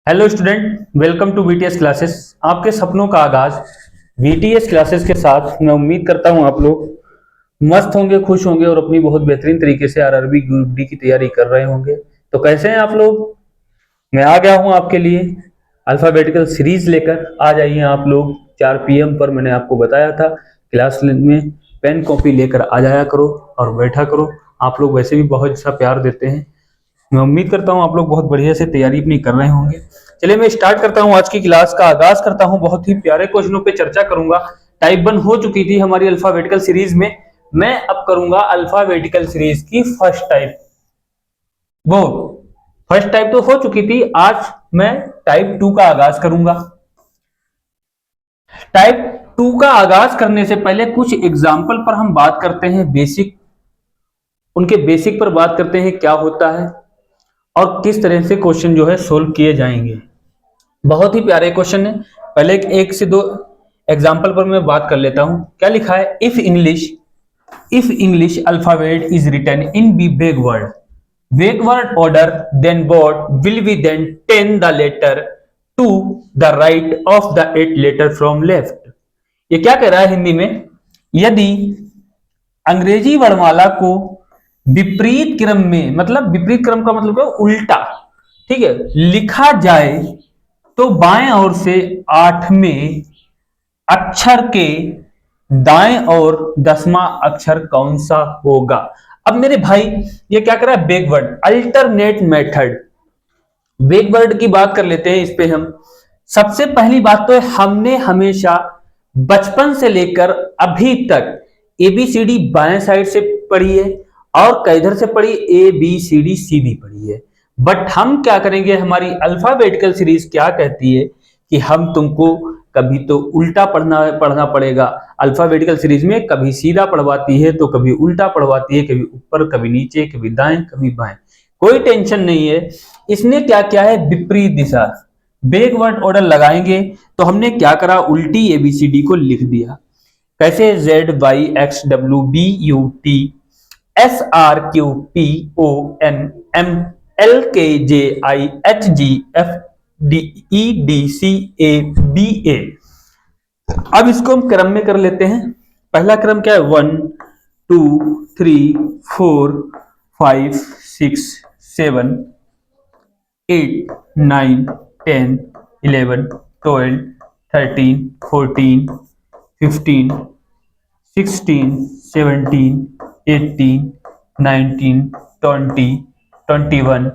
Hello student, welcome to BTS classes. आपके सपनों का आगाज बीटीएस क्लासेस के साथ। मैं उम्मीद करता हूं आप लोग मस्त होंगे, खुश होंगे और अपनी बहुत बेहतरीन तरीके से आरआरबी ग्रुप डी की तैयारी कर रहे होंगे। तो कैसे हैं आप लोग? मैं आ गया हूं आपके लिए अल्फाबेटिकल सीरीज लेकर। आ जाइए आप लोग 4 PM पर। मैंने आपको बताया था क्लास में पेन कॉपी लेकर आ जाया करो और बैठा करो। आप लोग वैसे भी बहुत अच्छा प्यार देते हैं। मैं उम्मीद करता हूं आप लोग बहुत बढ़िया से तैयारी अपनी कर रहे होंगे। चलिए मैं स्टार्ट करता हूं, आज की क्लास का आगाज करता हूं। बहुत ही प्यारे क्वेश्चनों पे चर्चा करूंगा। टाइप 1 हो चुकी थी हमारी अल्फाबेटिकल सीरीज में। मैं अब करूंगा अल्फाबेटिकल सीरीज की फर्स्ट टाइप। वो फर्स्ट टाइप तो हो चुकी थी, आज मैं टाइप 2 का आगाज करूंगा। टाइप 2 का आगाज करने से पहले कुछ एग्जाम्पल पर हम बात करते हैं, बेसिक, उनके बेसिक पर बात करते हैं क्या होता है और किस तरह से क्वेश्चन जो है सोल्व किए जाएंगे। बहुत ही प्यारे क्वेश्चन है। पहले एक से दो एग्जांपल पर मैं बात कर लेता हूं। क्या लिखा है? If English alphabet is written in be backward order, then board will be then 10 the letter to the right of the 8 letter from left. ये क्या कह रहा है हिंदी में? यदि अंग्रेजी वर्णमाला को विपरीत क्रम में, मतलब विपरीत क्रम का मतलब है उल्टा, ठीक है, लिखा जाए तो बाएं ओर से 8वें अक्षर के दाएं और 10वां अक्षर कौन सा होगा? अब मेरे भाई ये क्या कर रहा है? Backward alternate method. बैकवर्ड की बात कर लेते हैं इस पे हम। सबसे पहली बात तो है, हमने हमेशा बचपन से लेकर अभी तक ABCD बाएं साइड से पढ़ी है और किधर से पढ़ी? ABCD सीधी पढ़ी है। बट हम क्या करेंगे, हमारी अल्फाबेटिकल सीरीज क्या कहती है कि हम तुमको कभी तो उल्टा पढ़ना पड़ेगा। अल्फाबेटिकल सीरीज में कभी सीधा पढ़वाती है तो कभी उल्टा पढ़वाती है, कभी ऊपर कभी नीचे, कभी दाएं कभी बाएं। कोई टेंशन नहीं है। इसने क्या किया है? विपरीत दिशा, बैकवर्ड ऑर्डर लगाएंगे। तो हमने क्या करा? उल्टी ABCD को लिख दिया। कैसे? ZYXWBUTSRQPONMLKJIHGFDEDCABA। अब इसको हम क्रम में कर लेते हैं। पहला क्रम क्या है? 1 2 3 4 5 6 7 8 9 10 11 12 13 14 15 16 17 18 19 20 21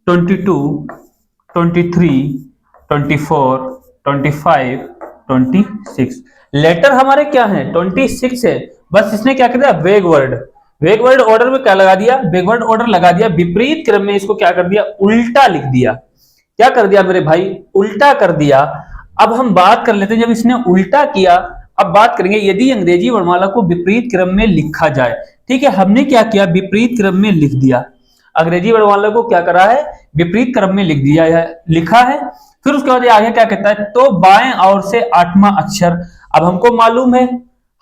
22 23 24 25 26। लेटर हमारे क्या है? 26 है। बस इसने क्या कर दिया? बैकवर्ड ऑर्डर में क्या लगा दिया? बैकवर्ड ऑर्डर लगा दिया। विपरीत क्रम में इसको क्या कर दिया? उल्टा लिख दिया। क्या कर दिया मेरे भाई? उल्टा कर दिया। अब हम बात कर लेते हैं, जब इसने उल्टा किया, अब बात करेंगे यदि अंग्रेजी वर्णमाला को विपरीत क्रम में लिखा जाए। ठीक है, हमने क्या किया? विपरीत क्रम में लिख दिया। अंग्रेजी वर्णमाला को क्या करा है? विपरीत क्रम में लिख दिया है, लिखा है। फिर उसके बाद आगे क्या कहता है? तो बाएं ओर से 8वां अक्षर। अब हमको मालूम है,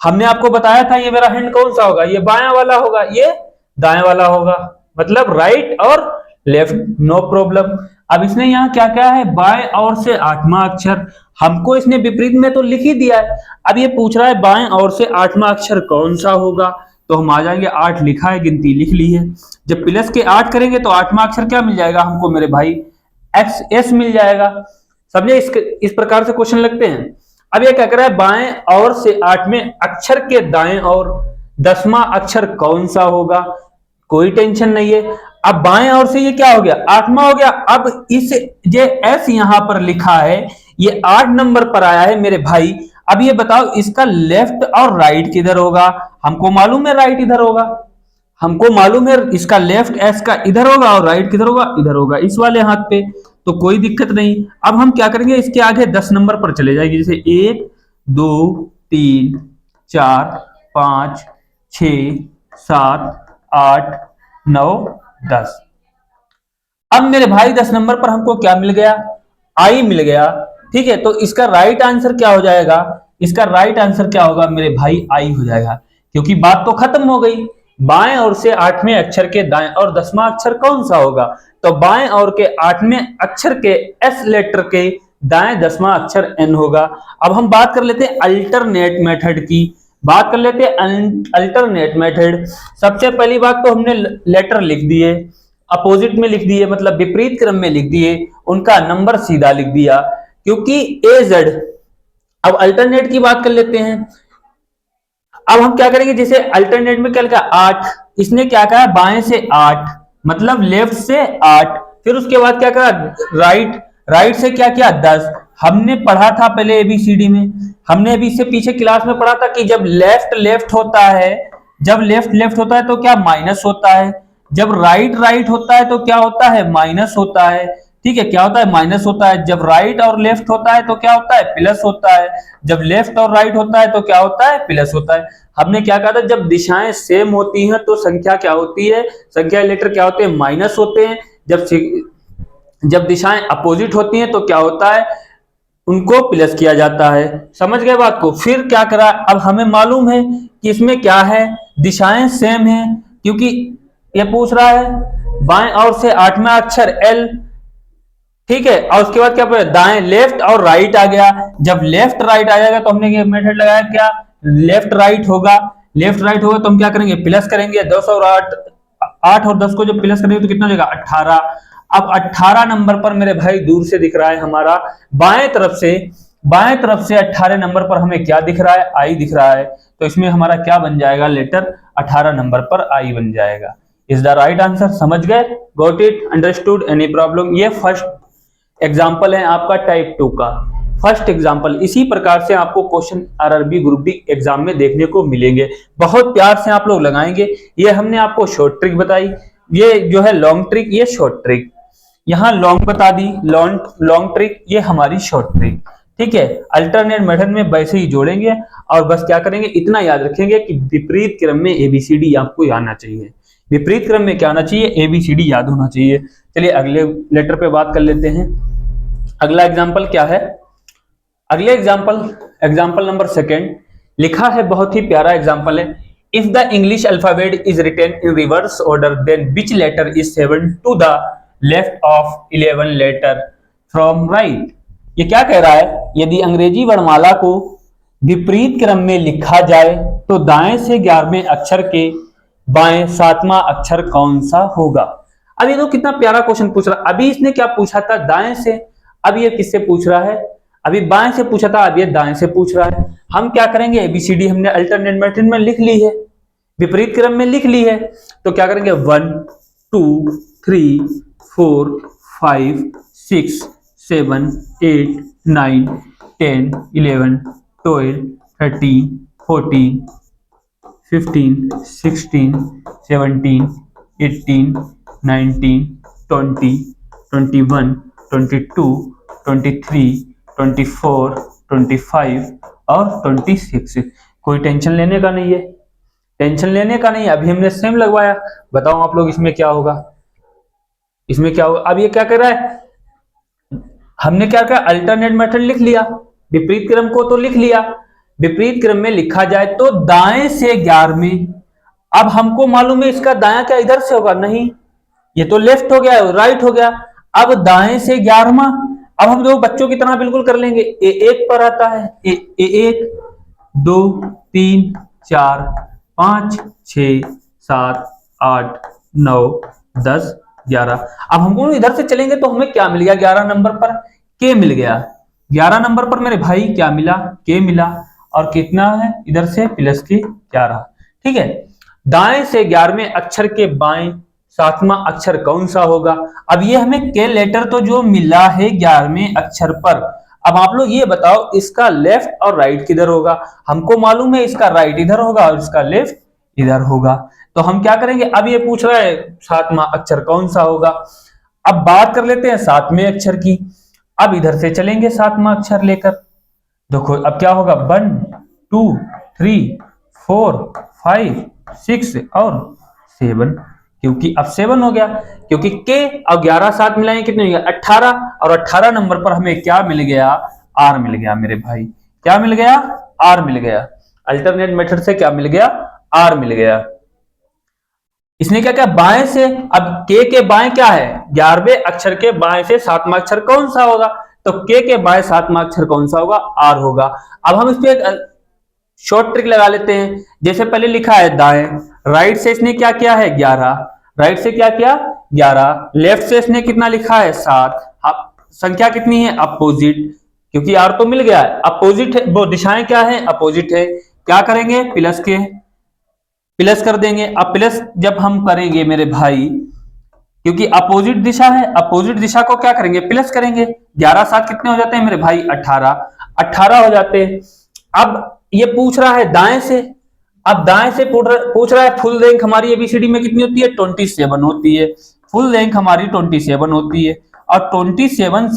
हमने आपको बताया था ये मेरा हैंड कौन सा होगा? ये बायां वाला होगा, ये दाएं वाला होगा, मतलब राइट और लेफ्ट, नो प्रॉब्लम। अब इसने यहाँ क्या क्या है? बाएं ओर से 8वां अक्षर। हमको इसने विपरीत में तो लिख ही दिया है। अब ये पूछ रहा है बाएं ओर से 8वां अक्षर कौन सा होगा, तो हम आ जाएंगे, 8 लिखा है, गिनती लिख ली है। जब प्लस के 8 करेंगे तो 8वां अक्षर क्या मिल जाएगा हमको मेरे भाई? XS मिल जाएगा। समझे? इस प्रकार से क्वेश्चन लगते हैं। अब ये क्या कर रहा है? बाएं ओर से 8वें अक्षर के दाएं और 10वां अक्षर कौन सा होगा? कोई टेंशन नहीं है। अब बाएं ओर से ये क्या हो गया? 8वां हो गया। अब इस ये S यहां पर लिखा है, ये 8 नंबर पर आया है मेरे भाई। अब ये बताओ इसका लेफ्ट और राइट किधर होगा? हमको मालूम है राइट इधर होगा, हमको मालूम है इसका लेफ्ट S का इधर होगा और राइट किधर होगा? इधर होगा, इस वाले हाथ पे। तो कोई दिक्कत नहीं। अब हम क्या करेंगे? इसके आगे 10 नंबर पर चले जाएंगे, जैसे 1 2 3 4 5 6 7 8 9 10। अब मेरे भाई 10 नंबर पर हमको क्या मिल गया? I मिल गया। ठीक है, तो इसका राइट आंसर क्या हो जाएगा? इसका राइट आंसर क्या होगा मेरे भाई? I हो जाएगा, क्योंकि बात तो खत्म हो गई। बाएं ओर से 8वें अक्षर के दाएं और 10वां अक्षर कौन सा होगा? तो बाएं ओर के 8वें अक्षर के एस लेटर के दाएं 10वां अक्षर एन होगा। अब हम बात कर लेते हैं अल्टरनेट मेथड की, बात कर लेते हैं अल्टरनेट मेथड। सबसे पहली बात तो हमने लेटर लिख दिए, अपोजिट में लिख दिए, मतलब विपरीत क्रम में लिख दिए, उनका नंबर सीधा लिख दिया, क्योंकि ए जेड। अब अल्टरनेट की बात कर लेते हैं। अब हम क्या करेंगे, जैसे अल्टरनेट में क्या लिखा 8, इसने क्या कहा बाएं से 8, मतलब लेफ्ट से 8, फिर उसके बाद क्या कहा राइट, राइट से क्या किया 10। हमने पढ़ा था पहले एबीसीडी में, हमने अभी इससे पीछे क्लास में पढ़ा था कि जब लेफ्ट लेफ्ट होता है, जब लेफ्ट लेफ्ट होता है तो क्या माइनस होता है, जब राइट राइट होता है तो क्या होता है माइनस होता है। ठीक है, क्या होता है माइनस होता है। जब राइट और लेफ्ट होता है तो क्या होता है प्लस होता है। जब लेफ्ट और राइट होता है तो क्या होता है प्लस होता है। हमने क्या कहा था, जब दिशाएं सेम होती हैं तो संख्या क्या होती है, संख्या लेटर क्या होते हैं माइनस होते हैं। जब दिशाएं अपोजिट होती हैं तो क्या होता है, उनको प्लस किया जाता है। समझ गए बात को। फिर क्या करा, अब हमें मालूम है कि इसमें क्या है, दिशाएं सेम है, क्योंकि ये पूछ रहा है बाएं ओर से 8वां अक्षर एल। ठीक है, और उसके बाद क्या पड़ा, दाएं लेफ्ट और राइट आ गया। जब लेफ्ट राइट आ जाएगा तो हमने ये मेथड लगाया, क्या लेफ्ट राइट होगा, लेफ्ट राइट होगा तो हम क्या करेंगे प्लस करेंगे। 10 और 8, 8 और 10 को जब प्लस करेंगे तो कितना हो जाएगा 18। अब 18 नंबर पर मेरे भाई दूर से दिख रहा है हमारा, बाएं तरफ से 18 नंबर पर हमें क्या दिख रहा है, आई दिख रहा है। तो इसमें हमारा क्या बन जाएगा, लेटर 18 नंबर पर आई बन जाएगा। Is the right answer. समझ गए, got it, understood, any problem. ये फर्स्ट एग्जाम्पल है आपका टाइप 2 का, फर्स्ट एग्जाम्पल। इसी प्रकार से आपको question RRB group D exam में देखने को मिलेंगे, बहुत प्यार से आप लोग लगाएंगे। ये हमने आपको शॉर्ट ट्रिक बताई, ये जो है लॉन्ग ट्रिक, ये शॉर्ट ट्रिक। यहाँ लॉन्ग बता दी, लॉन्ग ट्रिक, ये हमारी शॉर्ट ट्रिक। ठीक है, अल्टरनेट मेथड में वैसे ही जोड़ेंगे और बस क्या करेंगे, इतना याद रखेंगे कि विपरीत क्रम में एबीसीडी आपको आना चाहिए। विपरीत क्रम में क्या आना चाहिए, एबीसीडी याद होना चाहिए। चलिए अगले लेटर पे बात कर लेते हैं। अगला एग्जाम्पल क्या है, अगले एग्जाम्पल नंबर 2 लिखा है, बहुत ही प्यारा एग्जाम्पल है। If the English alphabet is written in reverse order then which letter is 7 to the left of 11 letter from right. ये क्या कह रहा है, यदि अंग्रेजी वर्णमाला को विपरीत क्रम में लिखा जाए तो दाएं से 11वें अक्षर के बाएं 7वां अक्षर कौन सा होगा। अब ये तो कितना प्यारा क्वेश्चन पूछ रहा है। अभी इसने क्या पूछा था, दाएं से, अब ये किससे पूछ रहा है, अभी बाएं से पूछा था, अब ये दाएं से पूछ रहा है। हम क्या करेंगे, एबीसीडी हमने अल्टरनेट मेथड में लिख ली है, विपरीत क्रम में लिख ली है, तो क्या करेंगे 1 2 3 4 5 6 7 8 9 10 11 12 13 14 15 16 17 18 19 20 21 22 23 24 25 और 26। कोई टेंशन लेने का नहीं है, टेंशन लेने का नहीं है। अभी हमने सेम लगवाया, बताओ आप लोग इसमें क्या होगा, इसमें क्या होगा। अब ये क्या कर रहा है, हमने क्या कहा अल्टरनेट मेथड लिख लिया, विपरीत क्रम को तो लिख लिया, विपरीत क्रम में लिखा जाए तो दाएं से 11वें। अब हमको मालूम है इसका दाया क्या इधर से होगा, नहीं, ये तो लेफ्ट हो गया, राइट हो गया। अब दाएं से 11वां, अब हम दो बच्चों की तरह बिल्कुल कर लेंगे। ए1 पर आता है, ए1 2 3 4 5 6 7 8 9 10 11। अब हमको इधर से चलेंगे तो हमें क्या मिल गया, 11 नंबर पर के मिल गया। 11 नंबर पर मेरे भाई क्या मिला, के मिला, और कितना है इधर से प्लस के 11। ठीक है, दाएं से 11वें अक्षर के बाएं 7वां अक्षर कौन सा होगा। अब ये हमें के लेटर तो जो मिला है 11वें अक्षर पर, अब आप लोग ये बताओ इसका लेफ्ट और राइट किधर होगा। हमको मालूम है इसका राइट इधर होगा और इसका लेफ्ट इधर होगा, तो हम क्या करेंगे, अब ये पूछ रहा है 7वां अक्षर कौन सा होगा। अब बात कर लेते हैं 7वें अक्षर की। अब इधर से चलेंगे 7वां अक्षर लेकर, देखो अब क्या होगा 1 2 3 4 5 6 और 7, क्योंकि अब 7 हो गया, क्योंकि के और 11 साथ मिलाएंगे कितने हो गया 18, और 18 नंबर पर हमें क्या मिल गया, आर मिल गया मेरे भाई। क्या मिल गया, आर मिल गया। अल्टरनेट मेथड से क्या मिल गया, आर मिल गया। इसने क्या क्या बाएं से, अब के बाएं क्या है, 11वें अक्षर के बाएं से 7वां अक्षर कौन सा होगा, तो के बाएं 7वां अक्षर कौन सा होगा, आर होगा। अब हम इस पे एक शॉर्ट ट्रिक लगा लेते हैं। जैसे पहले लिखा है दाएं, राइट से इसने क्या किया है 11, राइट से क्या किया 11, लेफ्ट से इसने कितना लिखा है 7। अब संख्या कितनी है अपोजिट, क्योंकि आर तो मिल गया है, अपोजिट है, वो दिशाएं क्या है अपोजिट है, क्या करेंगे प्लस के प्लस कर देंगे। अब प्लस जब हम करेंगे मेरे भाई, क्योंकि अपोजिट दिशा है, अपोजिट दिशा को क्या करेंगे प्लस करेंगे। 11 7 कितने हो जाते हैं मेरे भाई 18, 18 हो जाते हैं। अब ये पूछ रहा है दाएं से, अब दाएं से पूछ रहा है फुल रैंक हमारी एबीसीडी में कितनी होती है 27 होती है, फुल रैंक हमारी 27 होती है। और 27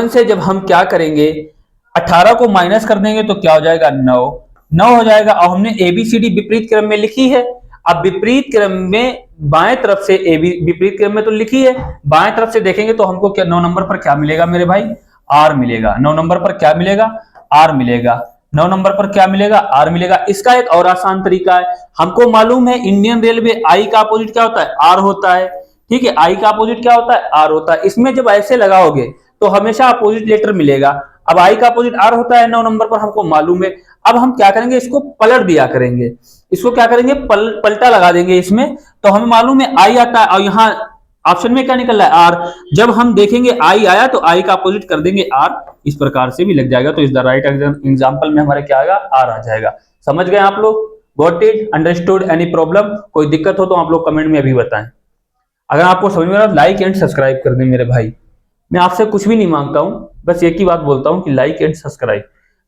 से जब हम क्या करेंगे 18 को माइनस कर देंगे तो क्या हो जाएगा 9, 9 हो जाएगा। और हमने एबीसीडी विपरीत क्रम में लिखी है, अब विपरीत क्रम में बाएं तरफ से विपरीत क्रम में तो लिखी है, बाएं तरफ से देखेंगे तो हमको क्या 9 नंबर पर क्या मिलेगा मेरे भाई आर मिलेगा। 9 नंबर पर क्या मिलेगा आर मिलेगा, 9 नंबर पर क्या मिलेगा आर मिलेगा। इसका एक और आसान तरीका है, हमको मालूम है इंडियन रेलवे आई का अपोजिट क्या होता है आर होता है, ठीक है, आई का अपोजिट क्या होता है आर होता है। इसमें जब ऐसे लगाओगे तो हमेशा अपोजिट लेटर मिलेगा। अब आई का अपोजिट आर होता है 9 नंबर पर हमको मालूम है। अब हम क्या करेंगे इसको पलट दिया करेंगे, इसको क्या करेंगे पलटा लगा देंगे इसमें, तो हमें मालूम है आई आता है और यहाँ ऑप्शन में क्या निकल रहा है आर। जब हम देखेंगे आई आया तो आई का अपोजिट कर देंगे आर, इस प्रकार से भी लग जाएगा। तो इस द राइट एग्जांपल में हमारे क्या आएगा आर आ जाएगा। समझ गए आप लोग, got it, understood, any problem, कोई दिक्कत हो तो आप लोग कमेंट में अभी बताएं। अगर आपको समझ में आ रहा लाइक एंड सब्सक्राइब कर दें मेरे भाई, मैं आपसे कुछ भी नहीं मांगता हूं, बस एक ही बात बोलता हूं कि लाइक एंड सब्सक्राइब,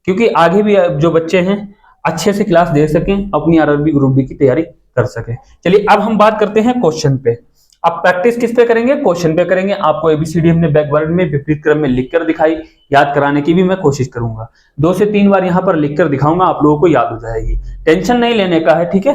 क्योंकि आगे भी जो बच्चे हैं अच्छे से क्लास दे सकें, अपनी आरआरबी ग्रुप डी की तैयारी कर सकें। चलिए अब हम बात करते हैं क्वेश्चन पे। अब प्रैक्टिस किस पे करेंगे क्वेश्चन पे करेंगे। आपको एबीसीडी हमने बैकवर्ड में विपरीत क्रम में लिखकर दिखाई, याद कराने की भी मैं कोशिश करूंगा, 2 से 3 बार यहां पर लिखकर दिखाऊंगा, आप लोगों को याद हो जाएगी, टेंशन नहीं लेने का है, ठीक है।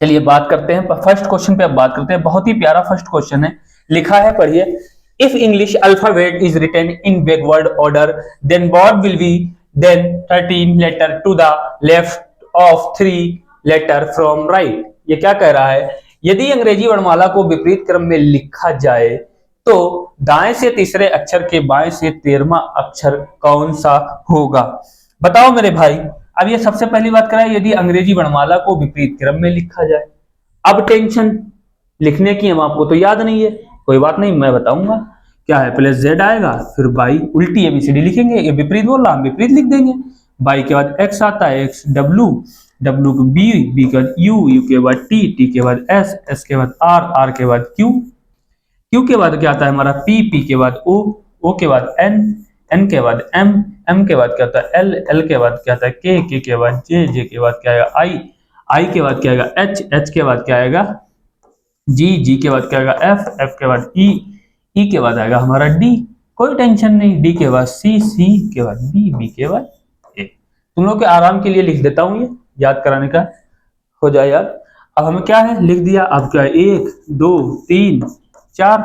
चलिए बात करते हैं फर्स्ट क्वेश्चन पे, अब बात करते हैं, बहुत ही प्यारा फर्स्ट क्वेश्चन है, लिखा है पढ़िए। If English alphabet is written in backward order then what will be then 13 letter to the left of 3 letter from right. ये क्या कह रहा है, यदि अंग्रेजी वर्णमाला को विपरीत क्रम में लिखा जाए तो दाएं से तीसरे अक्षर के बाएं से 13वां अक्षर कौन सा होगा, बताओ मेरे भाई। अब ये सबसे पहली बात करा है यदि अंग्रेजी वर्णमाला को विपरीत क्रम में लिखा जाए। अब टेंशन लिखने की हम आपको तो याद नहीं है, कोई बात नहीं, मैं बताऊंगा क्या है। पहले जेड आएगा, फिर बाई, उल्टी एबीसीडी लिखेंगे, ये विपरीत बोल रहा हम विपरीत लिख देंगे। बाई के बाद एक्स आता है, एक्स डब्लू, डब्लू के बी, बी के बाद यू, यू के बाद टी, टी के बाद एस, एस के बाद आर, आर के बाद क्यू, क्यू के बाद क्या आता है हमारा पी, पी के बाद ओ, ओ के बाद एन, एन के बाद एम, एम के बाद क्या आता है एल, एल के बाद क्या आता है के के बाद जे, जे के बाद क्या आएगा आई, आई के बाद क्या आएगा एच, एच के बाद क्या आएगा जी, जी के बाद क्या आएगा एफ, एफ के बाद ई, ई के बाद आएगा हमारा डी, कोई टेंशन नहीं, डी के बाद सी, सी के बाद बी, बी के बाद ए। तुम लोग के आराम के लिए लिख देता हूं, ये याद कराने का हो जाए याद। अब हमें क्या है लिख दिया, अब क्या है 1 2 3 4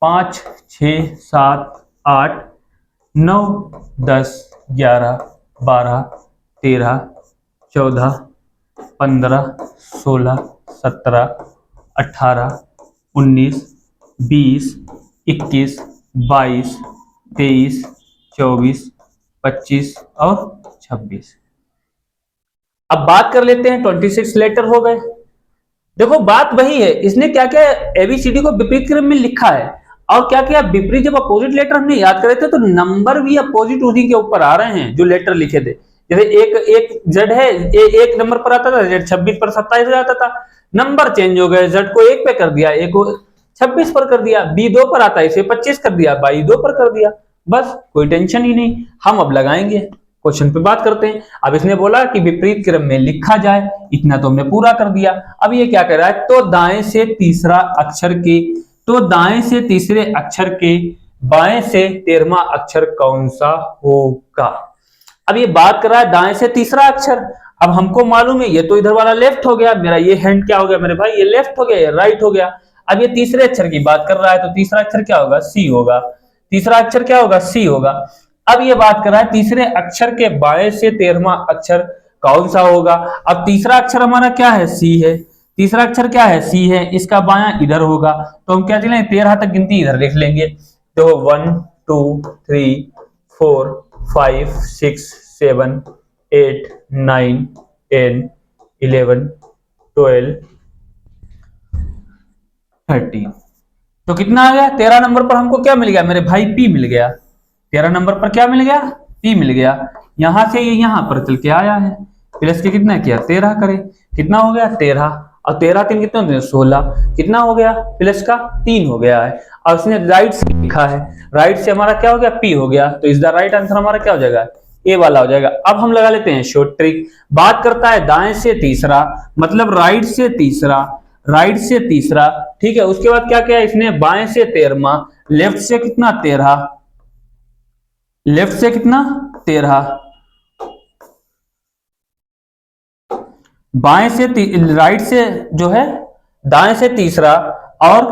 5 6 7 8 9 10 11 12 13 14 15 16 17 18 19 20 21 22 23 24 25 और 26। अब बात कर लेते हैं 26 लेटर हो गए। देखो बात वही है, इसने क्या क्या एबीसीडी को विपरीत क्रम में लिखा है और क्या क्या विपरीत, जब अपोजिट लेटर हमने याद करे थे तो नंबर भी अपोजिट उसी के ऊपर आ रहे हैं जो लेटर लिखे थे। जैसे एक जेड है, एक नंबर पर आता था, जेड 26 पर 27 आता था, नंबर चेंज हो गए, जेड को 1 पे कर दिया, ए को 26 पर कर दिया, बी 2 पर आता है इसे 25 कर दिया, बाई 2 पर कर दिया, बस कोई टेंशन ही नहीं। हम अब लगाएंगे क्वेश्चन पे बात करते हैं। अब इसने बोला कि विपरीत क्रम में लिखा जाए, इतना तो हमने पूरा कर दिया। अब ये क्या कर रहा है, तो दाएं से तीसरा अक्षर के, तो दाएं से तीसरे अक्षर के बाएं से 13वां अक्षर कौन सा होगा। अब ये बात कर रहा है दाएं से तीसरा अक्षर, अब हमको मालूम है ये तो इधर वाला लेफ्ट हो गया, मेरा ये हैंड क्या हो गया मेरे भाई, ये लेफ्ट हो गया, ये राइट हो गया। अब ये तीसरे अक्षर की बात कर रहा है तो तीसरा अक्षर क्या होगा सी होगा, तीसरा अक्षर क्या होगा सी होगा। अब ये बात कर रहा है तीसरे अक्षर के बाएं से 13वां अक्षर कौन सा होगा। अब तीसरा अक्षर हमारा क्या है, सी है। तीसरा अक्षर क्या है, सी है, इसका बायां इधर होगा, तो हम क्या चलेंगे 13 तक गिनती इधर लिख लेंगे। तो 1 2 3 4 5 6 7 8 9 10 11 12 13। तो कितना आ गया, 13 नंबर पर हमको क्या मिल गया मेरे भाई, पी मिल गया। 13 नंबर पर क्या मिल गया, पी मिल गया। यहां से ये यहां पर चल के आया है, प्लस के कितना किया 13 करे, कितना हो गया 13, और 13 3 कितने होते हैं 16, कितना हो गया प्लस का 3 हो गया है। और उसने राइट से लिखा है, राइट से हमारा क्या हो गया, पी हो गया। तो इस द राइट आंसर हमारा क्या हो जाएगा, ए वाला हो जाएगा। अब हम लगा लेते हैं शॉर्ट ट्रिक। बात करता है दाएं से तीसरा, मतलब राइट से तीसरा, राइट से तीसरा, ठीक है। उसके बाद क्या किया इसने, बाएं से 13वां, लेफ्ट से कितना 13, लेफ्ट से कितना 13, बाएं से राइट से जो है दाएं से तीसरा, और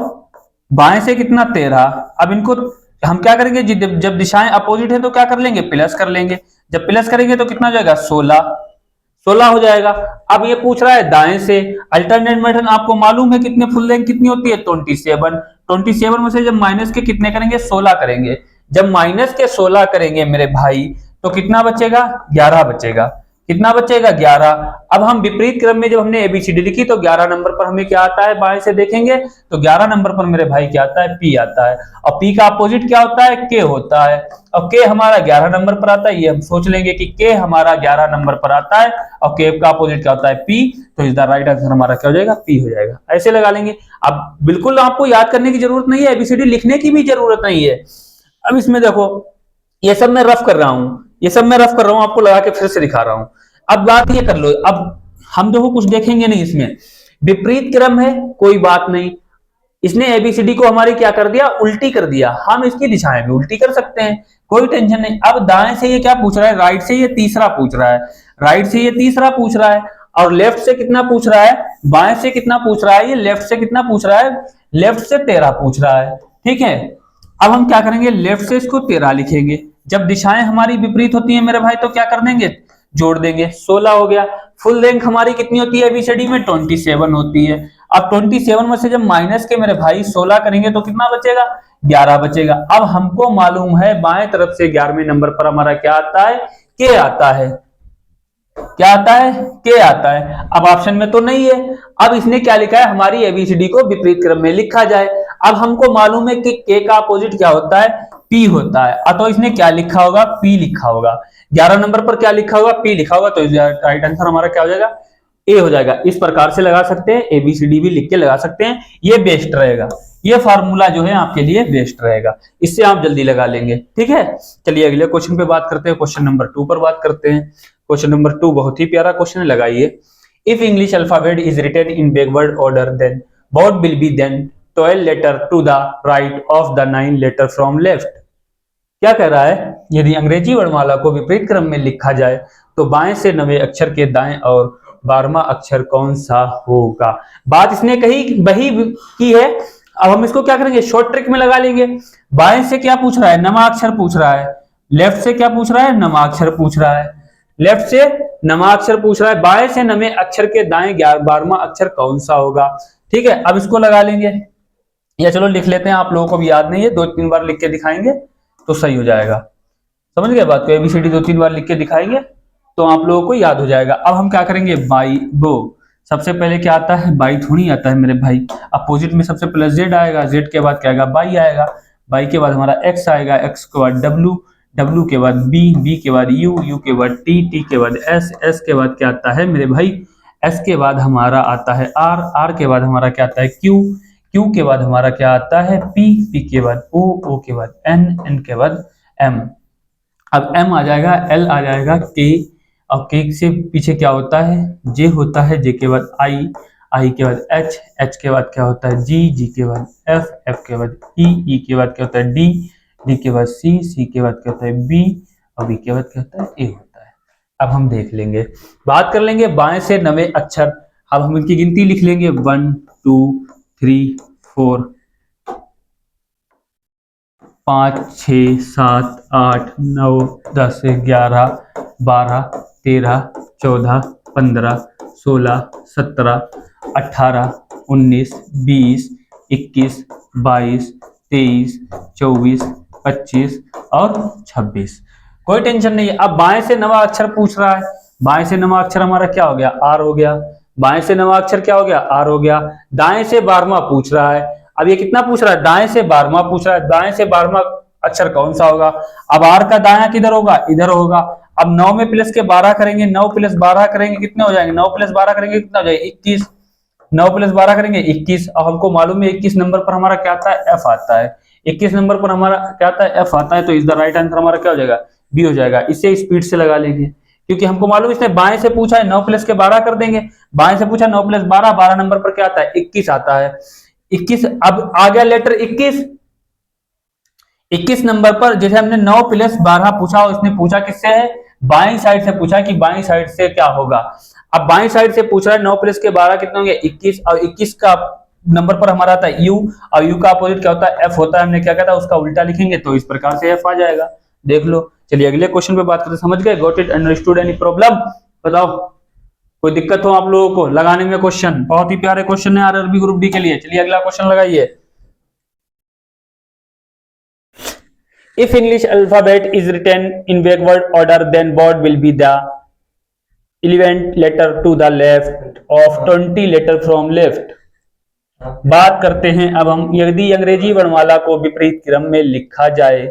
बाएं से कितना 13। अब इनको हम क्या करेंगे, जब दिशाएं अपोजिट है तो क्या कर लेंगे, प्लस कर लेंगे। जब प्लस करेंगे तो कितना हो जाएगा 16, 16 हो जाएगा। अब ये पूछ रहा है दाएं से, अल्टरनेट मेथड आपको मालूम है कितने फुल लेंथ कितनी होती है 27, 27 में से जब माइनस के कितने करेंगे 16 करेंगे, जब माइनस के 16 करेंगे मेरे भाई तो कितना बचेगा 11 बचेगा, कितना बचेगा 11। अब हम विपरीत क्रम में जब हमने एबीसीडी लिखी तो 11 नंबर पर हमें क्या आता है, बाएं से देखेंगे तो 11 नंबर पर मेरे भाई क्या आता है, पी आता है। और पी का अपोजिट क्या होता है, के होता है, और के हमारा 11 नंबर पर आता है। ये हम सोच लेंगे कि के हमारा 11 नंबर पर आता है और के का अपोजिट क्या होता है, पी। तो इस द राइट आंसर हमारा क्या हो जाएगा, पी हो जाएगा। ऐसे लगा लेंगे। अब बिल्कुल आपको याद करने की जरूरत नहीं है, एबीसीडी लिखने की भी जरूरत नहीं है। अब इसमें देखो ये सब मैं रफ कर रहा हूं, ये सब मैं रफ कर रहा हूं, आपको लगा के फिर से दिखा रहा हूं। अब बात ये कर लो, अब हम देखो कुछ देखेंगे नहीं इसमें, विपरीत क्रम है कोई बात नहीं, इसने एबीसीडी को हमारी क्या कर दिया, उल्टी कर दिया। हम इसकी दिशाएं भी उल्टी कर सकते हैं, कोई टेंशन नहीं। अब दाएं से ये क्या पूछ रहा है, राइट से ये तीसरा पूछ रहा है, राइट से ये तीसरा पूछ रहा है, और लेफ्ट से कितना पूछ रहा है, बाएं से कितना पूछ रहा है, ये लेफ्ट से कितना पूछ रहा है, लेफ्ट से 13 पूछ रहा है, ठीक है। अब हम क्या करेंगे, लेफ्ट से इसको 13 लिखेंगे। जब दिशाएं हमारी विपरीत होती है मेरे भाई तो क्या कर देंगे, जोड़ देंगे, 16 हो गया। फुल लेंथ हमारी कितनी होती है एबीसीडी में, 27 होती है। अब 27 में से जब माइनस के मेरे भाई 16 करेंगे तो कितना बचेगा, 11 बचेगा। अब हमको मालूम है बाएं तरफ से 11वें नंबर पर हमारा क्या आता है, के आता है, क्या आता है, के आता है। अब ऑप्शन में तो नहीं है। अब इसने क्या लिखा है, हमारी एबीसीडी को विपरीत क्रम में लिखा जाए। अब हमको मालूम है कि के का अपोजिट क्या होता है, पी होता है। तो इसने क्या लिखा होगा, पी लिखा होगा। 11 नंबर पर क्या लिखा होगा, पी लिखा होगा। तो राइट आंसर हमारा क्या हो जाएगा, ए हो जाएगा। इस प्रकार से लगा सकते हैं, एबीसीडी भी लिख के लगा सकते हैं, ये बेस्ट रहेगा। ये फार्मूला जो है आपके लिए बेस्ट रहेगा, इससे आप जल्दी लगा लेंगे, ठीक है। चलिए अगले क्वेश्चन पे बात करते हैं, क्वेश्चन नंबर 2 पर बात करते हैं। क्वेश्चन नंबर 2 बहुत ही प्यारा क्वेश्चन है, लगाइए। If English alphabet is written in backward order then what will be then 12 letter to the right of the 9 letter from left. क्या कह रहा है, यदि अंग्रेजी वर्णमाला को विपरीत क्रम में लिखा जाए तो बाएं से 9वें अक्षर के दाएं और 12वां अक्षर कौन सा होगा। बात इसने कही वही की है। अब हम इसको क्या करेंगे, शॉर्ट ट्रिक में लगा लेंगे। बाएं से क्या पूछ रहा है, 9वां अक्षर पूछ रहा है, लेफ्ट से क्या पूछ रहा है, 9वां अक्षर पूछ रहा है, लेफ्ट से 9वां अक्षर पूछ रहा है, बाएं से 9वें अक्षर के दाएं 12वां अक्षर कौन सा होगा, ठीक है। अब इसको लगा लेंगे, या चलो लिख लेते हैं, आप लोगों को भी याद नहीं है, 2-3 बार लिख के दिखाएंगे तो सही हो जाएगा। समझ गए बात को, एबीसीडी 2-3 बार लिख के दिखाएंगे तो आप लोगों को याद हो जाएगा। अब हम क्या करेंगे, बाई बो, सबसे पहले क्या आता है, बाई थोड़ी आता है मेरे भाई। अपोजिट में सबसे पहले जेड आएगा, जेड के बाद क्या आएगा, बाई आएगा, बाई के बाद हमारा एक्स आएगा, एक्स के बाद डब्ल्यू, डब्ल्यू के बाद बी, बी के बाद यू, यू के बाद टी, टी के बाद एस, एस के बाद क्या आता है मेरे भाई, एस के बाद हमारा आता है आर, आर के बाद हमारा क्या आता है क्यू, क्यू के बाद हमारा क्या आता है पी, पी के बाद ओ, ओ के बाद एन, एन के बाद एम। अब एम आ जाएगा, एल आ जाएगा, के, और के से पीछे क्या होता है, जे होता है, जे के बाद आई, आई के बाद एच, एच के बाद क्या होता है जी, जी के बाद एफ, एफ के बाद ई, ई के बाद क्या होता है डी, डी के बाद सी, सी के बाद क्या होता है बी, और बी के बाद क्या होता है ए होता है। अब हम देख लेंगे, बात कर लेंगे बाएं से 9वें अक्षर। अब हम इनकी गिनती लिख लेंगे 1 2 3 4 5 6 7 8 9 10 11 12 13, 14, 15, 16, 17, 18, 19, 20, 21, 22, 23, 24, 25 और 26। कोई टेंशन नहीं है। अब बाएं से नवा अक्षर पूछ रहा है। बाएं से नवा अक्षर हमारा क्या हो गया? आर हो गया। बाएं से नवा अक्षर क्या हो गया? आर हो गया। दाएं से 12वां पूछ रहा है। अब ये कितना पूछ रहा है? दाएं से 12वां पूछ रहा है। दाएं से 12वां अक्षर कौन सा होगा? अब आर का दायां किधर होगा? इधर होगा। अब 9 में प्लस के 12 करेंगे, 9 प्लस 12 करेंगे कितने हो जाएंगे? 9 प्लस 12 करेंगे कितना हो जाएगा? 21। 9 प्लस 12 करेंगे 21। अब हमको मालूम है 21 नंबर पर हमारा क्या आता है? एफ आता है। 21 नंबर पर हमारा क्या आता है? एफ आता है। तो इज द राइट आंसर हमारा क्या हो जाएगा? बी हो जाएगा। इसे स्पीड से लगा लेंगे क्योंकि हमको मालूम इसने बाएं से पूछा है, 9 प्लस के 12 कर देंगे। बाएं से पूछा 9 प्लस 12, 12 नंबर पर क्या आता है? 21 आता है। 21 अब आ गया लेटर 21। 21 नंबर पर जैसे हमने 9 प्लस 12 पूछा, उसने पूछा किससे है? बाईं साइड से पूछा कि बाईं साइड से क्या होगा। अब बाईं साइड से पूछ रहा है 9 प्लस के 12 कितने होंगे? 21। और 21 का नंबर पर हमारा आता है यू, और यू का अपोजिट क्या होता है? एफ होता है। हमने क्या कहता है? उसका उल्टा लिखेंगे तो इस प्रकार से एफ आ जाएगा। देख लो। चलिए अगले क्वेश्चन पे बात करते। समझ गए? Got it? Understood? Any problem? बताओ कोई दिक्कत हो आप लोगों को लगाने में क्वेश्चन? बहुत ही प्यारे क्वेश्चन है आरआरबी ग्रुप डी के लिए। चलिए अगला क्वेश्चन लगाइए। If English alphabet is written in backward order, then what will be the 11th letter to the left of 20 letter from left? बात करते हैं अब हम, यदि अंग्रेजी वर्णमाला को विपरीत क्रम में लिखा जाए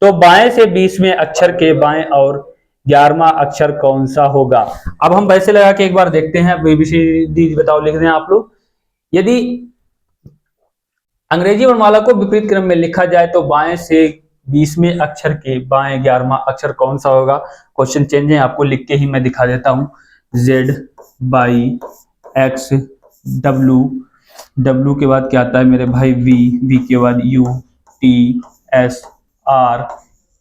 तो बाएं से 20वें अक्षर के बाएं और 11वां अक्षर कौन सा होगा? अब हम वैसे लगा के एक बार देखते हैं। ABCD बताओ, लिख दें आप लोग। यदि अंग्रेजी वर्णमाला को विपरीत क्रम में लिखा जाए तो बाएं से 20वें अक्षर के बाएं 11वां अक्षर कौन सा होगा? क्वेश्चन चेंज है, आपको लिख के ही मैं दिखा देता हूं। Z बाई X, W के बाद क्या आता है मेरे भाई? V के बाद U, T S R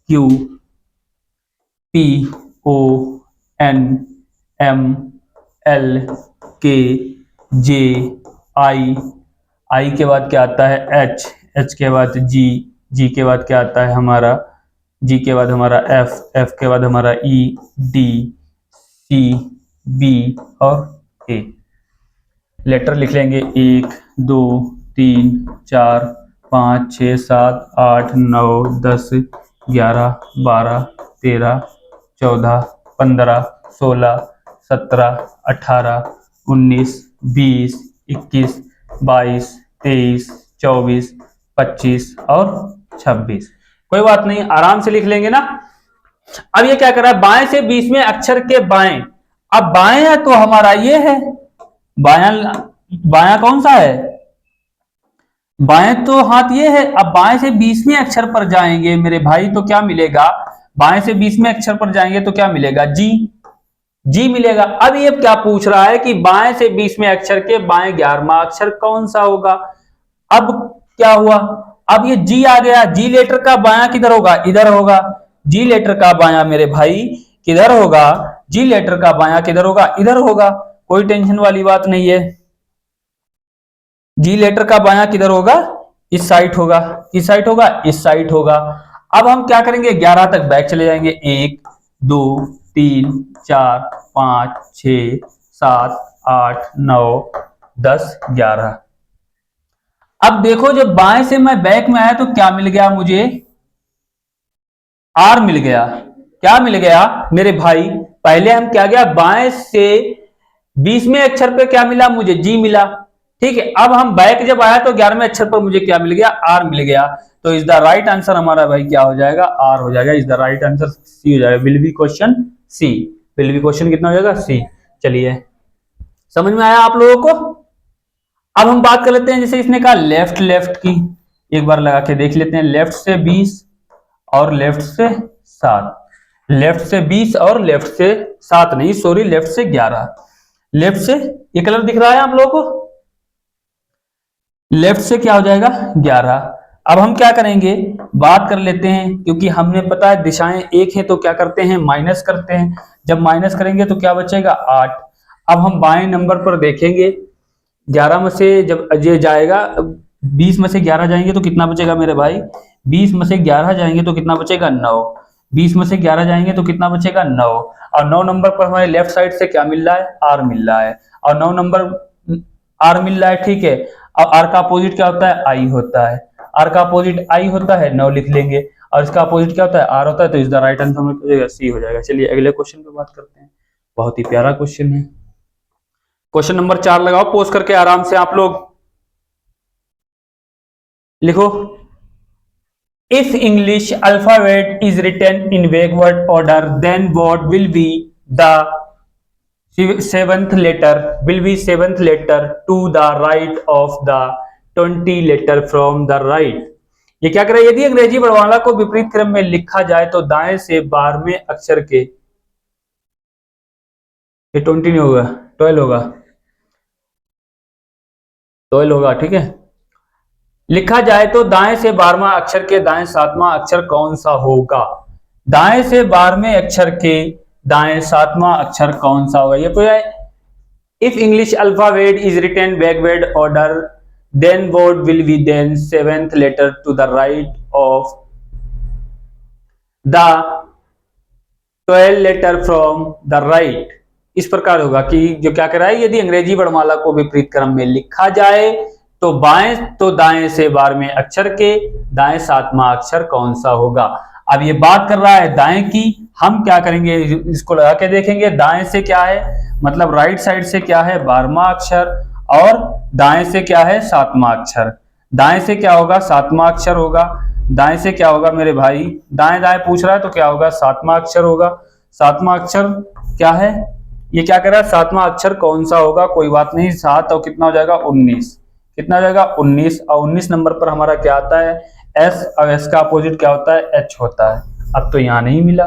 Q P O N M L K J I के बाद क्या आता है? H के बाद G के बाद क्या आता है हमारा? G के बाद हमारा F के बाद हमारा E, D, C, B और A। लेटर लिख लेंगे 1 2 3 4 5 6 7 8 9 10 11 12 13 14 15 16 17 18 19 20 21 22 23 24 25 और 26। कोई बात नहीं, आराम से लिख लेंगे ना। अब ये क्या कर रहा है? बाएं से 20वें अक्षर के बाएं। अब बाएं है तो हमारा ये है बायां कौन सा है? बाएं तो हाथ ये है। अब बाएं से 20वें अक्षर पर जाएंगे मेरे भाई तो क्या मिलेगा? बाएं से 20वें अक्षर पर जाएंगे तो क्या मिलेगा? जी मिलेगा। अब ये क्या पूछ रहा है कि बाएं से 20वें अक्षर के बाएं 11वां अक्षर कौन सा होगा? अब क्या हुआ? अब ये जी आ गया। जी लेटर का बायां किधर होगा? इधर होगा। जी लेटर का बायां मेरे भाई किधर होगा? जी लेटर का बायां किधर होगा? इधर होगा। कोई टेंशन वाली बात नहीं है। जी लेटर का बायां किधर होगा? इस साइड होगा। इस साइड होगा, इस साइड होगा। अब हम क्या करेंगे? 11 तक बैक चले जाएंगे। 1 2 3 4 5 6 7 8 9 10 11। अब देखो जब बाएं से मैं बैक में आया तो क्या मिल गया मुझे? आर मिल गया। क्या मिल गया मेरे भाई? पहले हम क्या गया? बाएं से 20वें अक्षर पे क्या मिला मुझे? जी मिला। ठीक है। अब हम बैक जब आया तो 11वें अक्षर पर मुझे क्या मिल गया? आर मिल गया। तो इज द राइट आंसर हमारा भाई क्या हो जाएगा? आर हो जाएगा। Is the right answer C हो जाएगा। Will be question C. Will be question कितना हो जाएगा? सी। चलिए समझ में आया आप लोगों को? अब हम बात कर लेते हैं, जैसे इसने कहा लेफ्ट की, एक बार लगा के देख लेते हैं। लेफ्ट से 20 और लेफ्ट से 7। लेफ्ट से 20 और लेफ्ट से 7 नहीं, सॉरी, लेफ्ट से 11। लेफ्ट से ये कलर दिख रहा है आप लोगों को? लेफ्ट से क्या हो जाएगा? 11। अब हम क्या करेंगे? बात कर लेते हैं, क्योंकि हमने पता है दिशाएं एक है तो क्या करते हैं? माइनस करते हैं। जब माइनस करेंगे तो क्या बचेगा? 8। अब हम बाएं नंबर पर देखेंगे। 11 में से जब ये जाएगा, 20 में से 11 जाएंगे तो कितना बचेगा मेरे भाई? 20 में से 11 जाएंगे तो कितना बचेगा? 9। 20 में से 11 जाएंगे तो कितना बचेगा 9। और 9 नंबर पर हमारे लेफ्ट साइड से क्या मिल रहा है, आर मिल रहा है, और 9 नंबर आर मिल रहा है, ठीक है। अब आर का अपोजिट क्या होता है, आई होता है, आर का अपोजिट आई होता है, 9 लिख लेंगे, और इसका अपोजिट क्या होता है, आर होता है, तो is the right answer C हो जाएगा। चलिए अगले क्वेश्चन पे बात करते हैं, बहुत ही प्यारा क्वेश्चन है। क्वेश्चन नंबर 4 लगाओ, पोज करके आराम से आप लोग लिखो। If English alphabet is written in backward order, then what will be the seventh letter to the right of the 20 letter from the right? ये क्या कर रहा है, यदि अंग्रेजी वर्णमाला को विपरीत क्रम में लिखा जाए तो दाएं से 12वें अक्षर के, ये 20 नहीं होगा, 12 होगा, 12 होगा, ठीक है। लिखा जाए तो दाएं से 12वां अक्षर के दाएं 7वां अक्षर कौन सा होगा? दाएं से 12वें अक्षर के दाएं 7वां अक्षर कौन सा होगा? ये पूरा है। If English alphabet is written backward order, then what will be then seventh letter to the right of the 12 letter from the right. इस प्रकार होगा कि जो क्या कर रहा है, यदि अंग्रेजी वर्णमाला को विपरीत क्रम में लिखा जाए तो दाएं से 12वें अक्षर के दाएं 7वां अक्षर कौन सा होगा। अब ये बात कर रहा है दाएं की, हम क्या करेंगे, इसको लगा के देखेंगे। दाएं से क्या है, मतलब राइट साइड से क्या है, 12वां अक्षर, और दाएं से क्या है, 7वां अक्षर। दाएं से क्या होगा, 7वां अक्षर होगा। दाएं से क्या होगा मेरे भाई, दाएं दाएं पूछ रहा है तो क्या होगा, 7वां अक्षर होगा। 7वां अक्षर क्या है, ये क्या कर रहा है, 7वां अक्षर कौन सा होगा, कोई बात नहीं, 7 और कितना हो जाएगा 19, कितना हो जाएगा 19, और 19 नंबर पर हमारा क्या आता है, एस, और एस का अपोजिट क्या होता है, एच होता है। अब तो यहां नहीं मिला,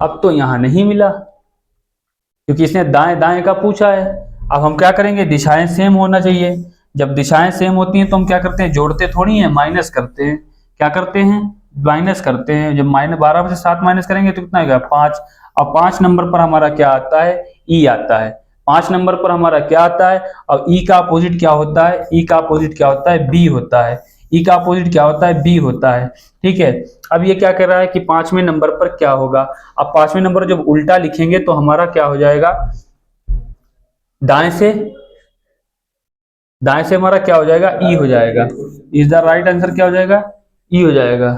अब तो यहां नहीं मिला, क्योंकि इसने दाएं दाएं का पूछा है। अब हम क्या करेंगे, दिशाएं सेम होना चाहिए। जब दिशाएं सेम होती हैं तो हम क्या करते हैं, जोड़ते थोड़ी हैं, माइनस करते हैं। क्या करते हैं, माइनस करते हैं। जब -12 में से 7 माइनस करेंगे तो कितना होगा, 5। और 5 नंबर पर हमारा क्या आता है, ई आता है। 5 नंबर पर हमारा क्या आता है, और ई का अपोजिट क्या होता है, ई का अपोजिट क्या होता है, बी होता है। ई का अपोजिट क्या होता है, बी होता है, ठीक है। अब ये क्या कर रहा है कि 5वें नंबर पर क्या होगा। अब 5वें नंबर जब उल्टा लिखेंगे तो हमारा क्या हो जाएगा, दाएं से हमारा क्या हो जाएगा, ई हो जाएगा। इज द राइट आंसर क्या हो जाएगा, ई हो जाएगा,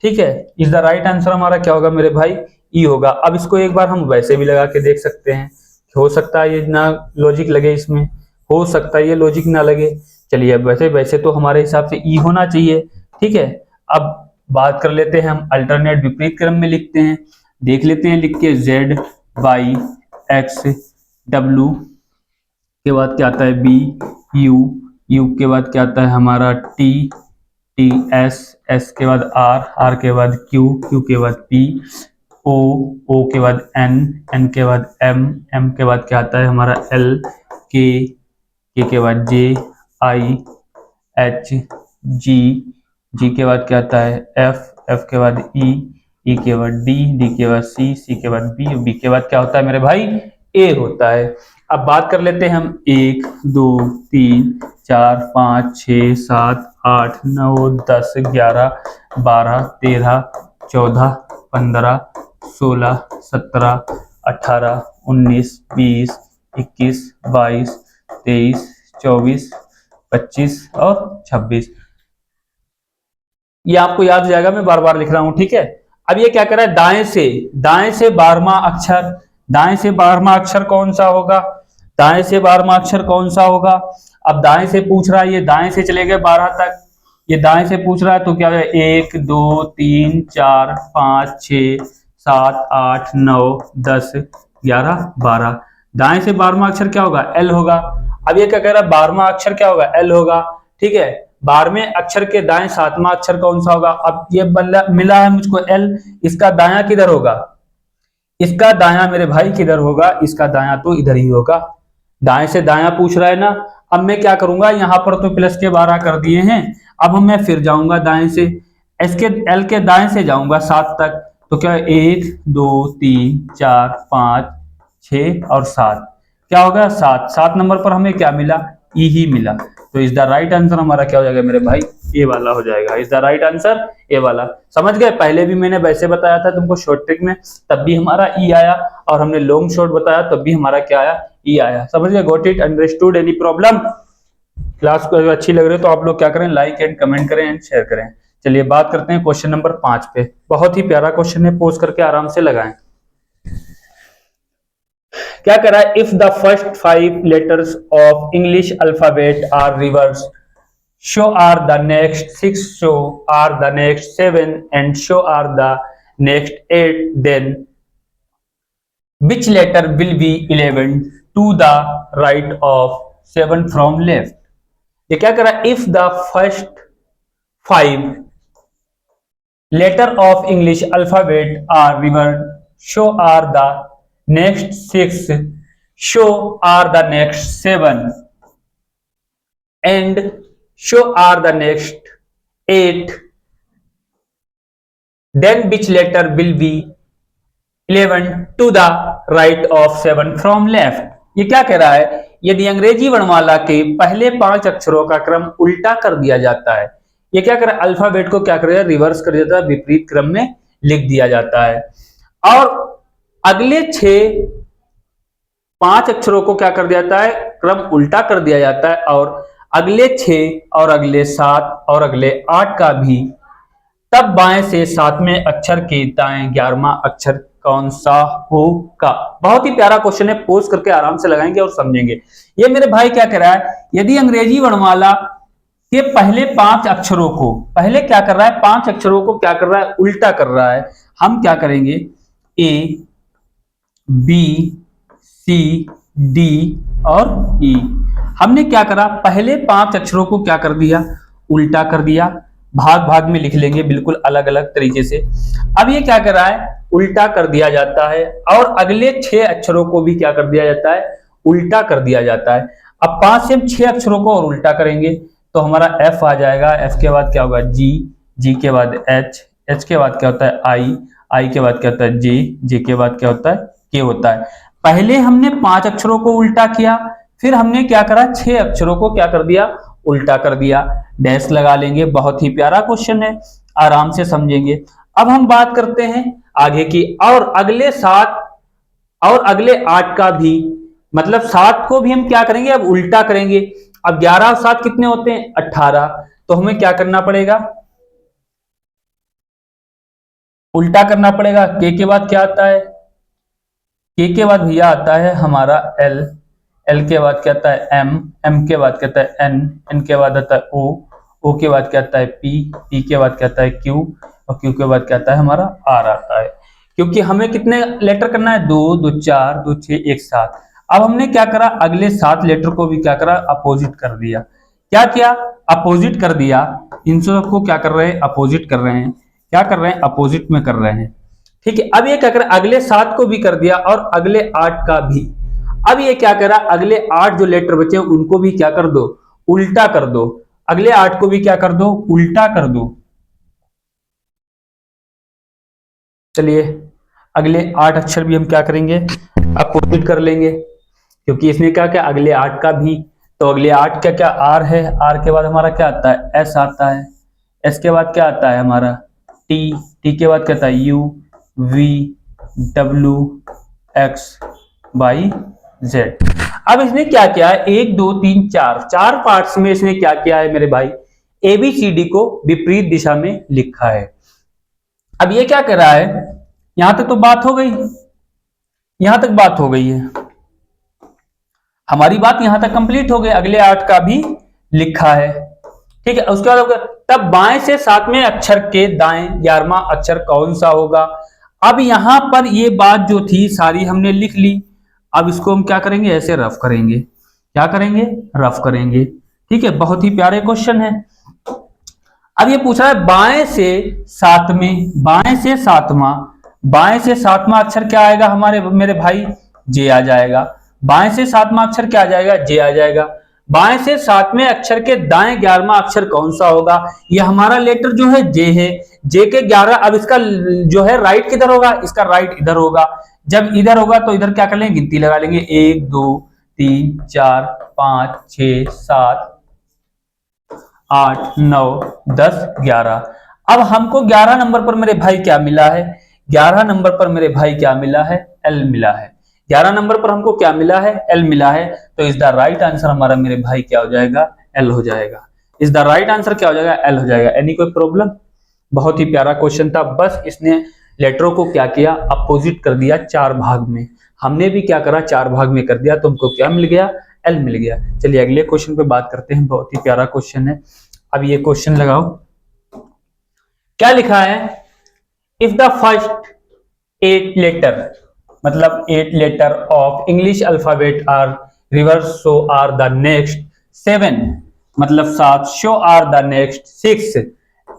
ठीक है। इज द राइट आंसर हमारा क्या होगा मेरे भाई, ई होगा। अब इसको एक बार हम वैसे भी लगा के देख सकते हैं, हो सकता है ये ना लॉजिक लगे इसमें, हो सकता है ये लॉजिक ना लगे। चलिए अब वैसे तो हमारे हिसाब से ई होना चाहिए, ठीक है। अब बात कर लेते हैं हम अल्टरनेट विपरीत क्रम में लिखते हैं, देख लेते हैं लिख के। Z Y X W के बाद क्या आता है, B U के बाद क्या आता है हमारा T S के बाद R के बाद Q के बाद P O के बाद N के बाद M के बाद क्या आता है हमारा L K के बाद J I H G के बाद क्या आता है F के बाद E के बाद D के बाद C के बाद B के बाद क्या होता है मेरे भाई, A होता है। अब बात कर लेते हैं हम 1 2 3 4 5 6 7 8 9 10 11 12 13 14 15 16 17 18 19 20 21 22 23 24 25 और 26। ये आपको याद हो जाएगा, मैं बार बार लिख रहा हूं, ठीक है। अब ये क्या कर रहा है, दाएं से 12वां अक्षर, दाएं से 12वां अक्षर कौन सा होगा, दाएं से 12वां अक्षर कौन सा होगा। अब दाएं से पूछ रहा है, ये दाएं से चले गए 12 तक, ये दाएं से पूछ रहा है तो क्या है 1 2 3 4 5 6 7 8 9 10 11 12। दाएं से 12वां अक्षर क्या होगा, एल होगा। अब ये क्या कह रहा है, 12वां अक्षर क्या होगा, एल होगा, ठीक है। 12वें अक्षर के दाएं 7वां अक्षर कौन सा होगा। अब ये मिला है मुझको एल, इसका दायां किधर होगा, इसका दायां मेरे भाई किधर होगा, इसका दायां तो इधर ही होगा। दाएं से दायां पूछ रहा है ना। अब मैं क्या करूंगा, यहां पर तो प्लस के 12 कर दिए हैं, अब मैं फिर जाऊंगा दाएं से, इसके एल के दाएं से जाऊंगा 7 तक, तो क्या 1 2 3 4 5 6 और 7 क्या होगा 7। 7 नंबर पर हमें क्या मिला, ई ही मिला। तो इज द राइट आंसर हमारा क्या हो जाएगा मेरे भाई, ए वाला हो जाएगा। Is the right answer A वाला। समझ गए? पहले भी मैंने वैसे बताया था तुमको शॉर्ट ट्रिक में, तब भी हमारा ई आया, और हमने लॉन्ग शॉर्ट बताया तब भी हमारा क्या आया, ई आया। समझ गए? Got it? Understood? Any problem? Class को अगर अच्छी लग रही है तो आप लोग क्या करें, लाइक एंड कमेंट करें एंड शेयर करें। चलिए बात करते हैं क्वेश्चन नंबर 5 पे। बहुत ही प्यारा क्वेश्चन है, पोज करके आराम से लगाएं। क्या कह रहा है, if the first 5 letters of English alphabet are reverse, show are the next 6, show are the next 7 and show are the next 8, then which letter will be 11 to the right of 7 from left? ये क्या कर रहा है, if the first 5 letter of English alphabet are reversed, show are the next 6, show are the next 7 and show are the next 8, then which letter will be 11 to the right of 7 from left? ये क्या कह रहा है, यदि अंग्रेजी वर्णमाला के पहले 5 अक्षरों का क्रम उल्टा कर दिया जाता है, ये क्या कर रहा है, अल्फाबेट को क्या करेगा, रिवर्स कर देता है, विपरीत क्रम में लिख दिया जाता है, और अगले 5 अक्षरों को क्या कर दिया जाता है, क्रम उल्टा कर दिया जाता है, और अगले 6 और अगले 7 और अगले 8 का भी, तब बाएं से 7वें अक्षर के दाएं 11वां अक्षर कौन सा होगा? बहुत ही प्यारा क्वेश्चन है, पोज करके आराम से लगाएंगे और समझेंगे। ये मेरे भाई क्या कह रहा है, यदि अंग्रेजी वर्णमाला के पहले 5 अक्षरों को, पहले क्या कर रहा है, 5 अक्षरों को क्या कर रहा है, उल्टा कर रहा है। हम क्या करेंगे, ए बी सी डी और ई, हमने क्या करा, पहले 5 अक्षरों को क्या कर दिया, उल्टा कर दिया, भाग भाग में लिख लेंगे बिल्कुल अलग अलग तरीके से। अब ये क्या कर रहा है, उल्टा कर दिया जाता है, और अगले 6 अक्षरों को भी क्या कर दिया जाता है, उल्टा कर दिया जाता है। अब 5 से 6 अक्षरों को और उल्टा करेंगे तो हमारा एफ आ जाएगा, एफ के बाद क्या होगा, जी, जी के बाद एच, एच के बाद क्या होता है, आई, आई के बाद क्या होता है, जे, जे के बाद क्या होता है, के होता है। पहले हमने 5 अक्षरों को उल्टा किया, फिर हमने क्या करा, 6 अक्षरों को क्या कर दिया, उल्टा कर दिया। डैश लगा लेंगे। बहुत ही प्यारा क्वेश्चन है, आराम से समझेंगे। अब हम बात करते हैं आगे की, और अगले 7 और अगले 8 का भी, मतलब 7 को भी हम क्या करेंगे, अब उल्टा करेंगे। अब 11 और 7 कितने होते हैं, 18। तो हमें क्या करना पड़ेगा, उल्टा करना पड़ेगा। के बाद क्या आता है, के बाद भैया आता है हमारा एल, एल के बाद क्या आता है एम, एम के बाद क्या आता है एन, एन के बाद आता है ओ, ओ के बाद क्या आता है पी, पी के बाद क्या आता है क्यू, और क्यू के बाद क्या आता है हमारा आर आता है। क्योंकि हमें कितने लेटर करना है, 2, 2, 4, 2, 6, 1, 7। अब हमने क्या करा, अगले 7 लेटर को भी क्या करा, अपोजिट कर दिया। क्या किया, अपोजिट कर दिया। इन सबको क्या कर रहे हैं, अपोजिट कर रहे हैं। क्या कर रहे हैं, अपोजिट में कर रहे हैं। ठीक है। अब ये क्या कर, अगले 7 को भी कर दिया और अगले 8 का भी। अब ये क्या करा, अगले 8 जो लेटर बचे उनको भी क्या कर दो, उल्टा कर दो। अगले 8 को भी क्या कर दो, उल्टा कर दो। चलिए अगले 8 अक्षर भी हम क्या करेंगे, अपोजिट कर लेंगे, क्योंकि इसने क्या क्या, अगले 8 का भी। तो अगले 8 का क्या, आर है, आर के बाद हमारा क्या आता है, एस आता है, एस के बाद क्या आता है हमारा टी, टी के बाद क्या आता है U, V, W, X, Y, Z. अब इसने क्या किया है, 1, 2, 3, 4 पार्ट्स में इसने क्या किया है मेरे भाई, एबीसीडी को विपरीत दिशा में लिखा है। अब ये क्या कर रहा है, यहां तक तो बात हो गई, यहां तक बात हो गई है हमारी, बात यहां तक कंप्लीट हो गई। अगले 8 का भी लिखा है, ठीक है। उसके बाद तब बाएं से 7वें अक्षर के दाएं 11वां अक्षर कौन सा होगा। अब यहां पर ये बात जो थी सारी हमने लिख ली। अब इसको हम क्या करेंगे, ऐसे रफ करेंगे। क्या करेंगे, रफ करेंगे। ठीक है, बहुत ही प्यारे क्वेश्चन है। अब ये पूछ रहा है बाएं से 7वें, बाएं से 7वां, बाएं से 7वां अक्षर क्या आएगा हमारे मेरे भाई, जे आ जाएगा। बाएं से 7वां अक्षर क्या आ जाएगा, जे आ जाएगा। बाएं से 7वें अक्षर के दाएं 11वां अक्षर कौन सा होगा, ये हमारा लेटर जो है जे है, जे के 11। अब इसका जो है राइट किधर होगा, इसका राइट इधर होगा। जब इधर होगा तो इधर क्या कर लेंगे, गिनती लगा लेंगे, 1, 2, 3, 4, 5 6 7 8 9 10 11। अब हमको 11 नंबर पर मेरे भाई क्या मिला है? 11 नंबर पर मेरे भाई क्या मिला है? एल मिला है। 11 नंबर पर हमको क्या मिला है? एल मिला है। तो इज द राइट आंसर हमारा मेरे भाई क्या हो जाएगा? एल हो जाएगा। इज द राइट आंसर क्या हो जाएगा? एल हो जाएगा। एनी कोई प्रॉब्लम? बहुत ही प्यारा क्वेश्चन था। बस इसने लेटरों को क्या किया? अपोजिट कर दिया 4 भाग में। हमने भी क्या करा? 4 भाग में कर दिया। तो हमको क्या मिल गया? एल मिल गया। चलिए अगले क्वेश्चन पे बात करते हैं। बहुत ही प्यारा क्वेश्चन है। अब ये क्वेश्चन लगाओ, क्या लिखा है? इफ द फर्स्ट 8 लेटर, मतलब 8 letter of English alphabet are reverse, so are the next 7, मतलब 7, so are the next 6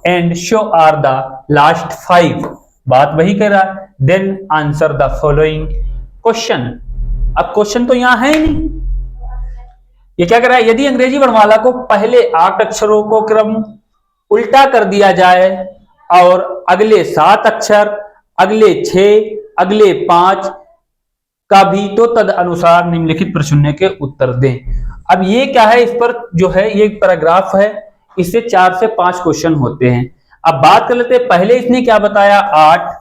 and so are the last 5। बात वही कह रहा है। Then answer the following question. अब क्वेश्चन तो यहां है ही नहीं। ये क्या कर रहा है? यदि अंग्रेजी वर्णमाला को पहले 8 अक्षरों को क्रम उल्टा कर दिया जाए और अगले 7 अक्षर, अगले 6, अगले 5 का भी, तो तद अनुसार निम्नलिखित प्रश्नों के उत्तर दें। अब ये क्या है? इस पर जो है ये पैराग्राफ है, इससे 4 से 5 क्वेश्चन होते हैं। अब बात कर लेते हैं। पहले इसने क्या बताया? 8,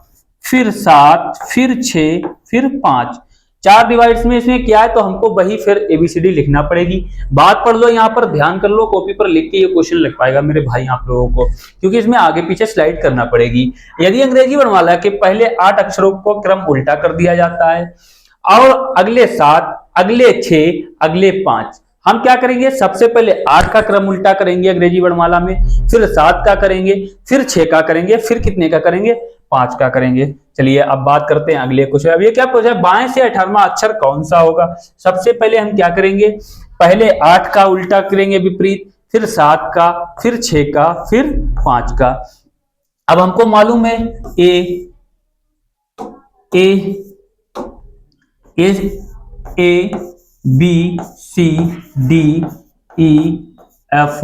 फिर 7, फिर 6, फिर 5। 4 डिवाइड्स में इसमें क्या है? तो हमको वही फिर एबीसीडी लिखना पड़ेगी। बात पढ़ लो, यहाँ पर ध्यान कर लो, कॉपी पर लिख के ये क्वेश्चन लिख पाएगा मेरे भाई आप लोगों को, क्योंकि इसमें आगे पीछे स्लाइड करना पड़ेगी। यदि अंग्रेजी वर्णमाला के पहले 8 अक्षरों को क्रम उल्टा कर दिया जाता है और अगले 7, अगले 6, अगले 5, हम क्या करेंगे? सबसे पहले 8 का क्रम उल्टा करेंगे अंग्रेजी वर्णमाला में, फिर 7 का करेंगे, फिर 6 का करेंगे, फिर कितने का करेंगे? 5 का करेंगे। चलिए अब बात करते हैं अगले क्वेश्चन। अब ये क्या पूछा है? बाएं से 18वां अक्षर कौन सा होगा? सबसे पहले हम क्या करेंगे? पहले 8 का उल्टा करेंगे विपरीत, फिर 7 का, फिर 6 का, फिर 5 का। अब हमको मालूम है A B C D E F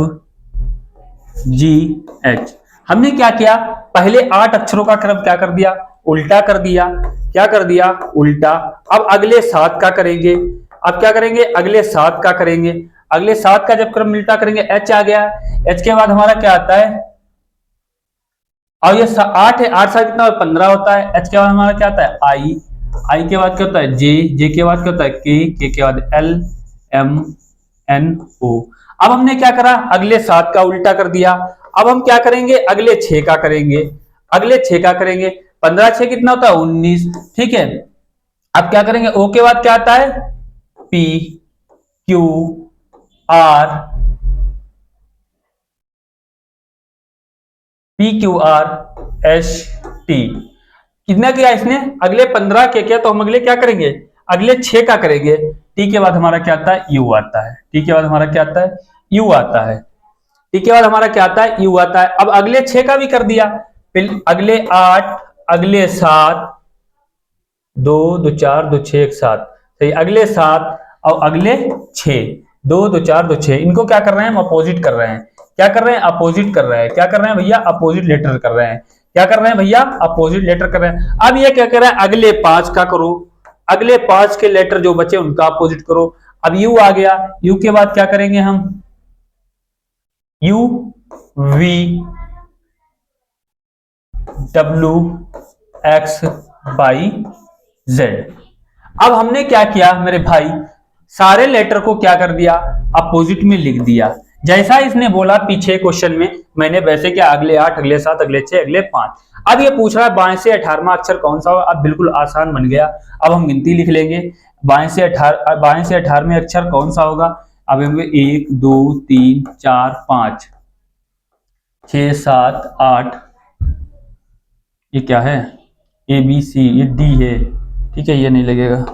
G H. हमने क्या किया? पहले 8 अक्षरों का क्रम क्या कर दिया? उल्टा कर दिया। क्या कर दिया? उल्टा। अब अगले 7 का करेंगे। अब क्या करेंगे? अगले 7 का करेंगे। अगले 7 का जब क्रम उल्टा करेंगे, एच आ गया। एच के बाद हमारा क्या आता है? और ये 8 है, 8 7 कितना? 15 होता है। एच के बाद हमारा क्या आता है? आई। आई के बाद क्या होता है? जे। जे के बाद क्या होता है? के के बाद एल एम एन ओ। अब हमने क्या करा? अगले 7 का उल्टा कर दिया। अब हम क्या करेंगे? अगले 6 का करेंगे। अगले 6 का करेंगे। 15 6 कितना होता है? 19। ठीक है। अब क्या करेंगे? ओ के बाद क्या आता है? P Q R, P Q R S T. कितना किया इसने? अगले 15 के किया, तो हम अगले क्या करेंगे? अगले 6 का करेंगे। टी के बाद हमारा क्या आता है? यू आता है। टी के बाद हमारा क्या आता है? यू आता है। टी के बाद हमारा क्या आता है? यू आता है। अब अगले 6 का भी कर दिया। फिर अगले 8, अगले 7, 2 2 4 2 6 1 7, सही। अगले 7 और अगले 6, 2 2 4 2 6। इनको क्या कर रहे हैं? हम अपोजिट कर रहे हैं। क्या कर रहे हैं? अपोजिट कर रहे हैं। क्या कर रहे हैं भैया? अपोजिट लेटर कर रहे हैं। क्या कर रहे हैं भैया? अपोजिट लेटर कर रहे हैं। अब ये क्या कर रहा है? अगले 5 का करो। अगले 5 के लेटर जो बचे उनका अपोजिट करो। अब यू आ गया। यू के बाद क्या करेंगे हम? U V W X Y Z. अब हमने क्या किया मेरे भाई? सारे लेटर को क्या कर दिया? अपोजिट में लिख दिया। जैसा इसने बोला पीछे क्वेश्चन में, मैंने वैसे क्या? अगले 8, अगले 7, अगले 6, अगले 5। अब ये पूछ रहा है बाएं से 18वां अक्षर कौन सा होगा? अब बिल्कुल आसान बन गया। अब हम गिनती लिख लेंगे। बाएं से 18वें अक्षर कौन सा होगा? अब 1 2 3 4 5 6 7 8। ये क्या है? A B C. ये डी है। ठीक है, ये नहीं लगेगा।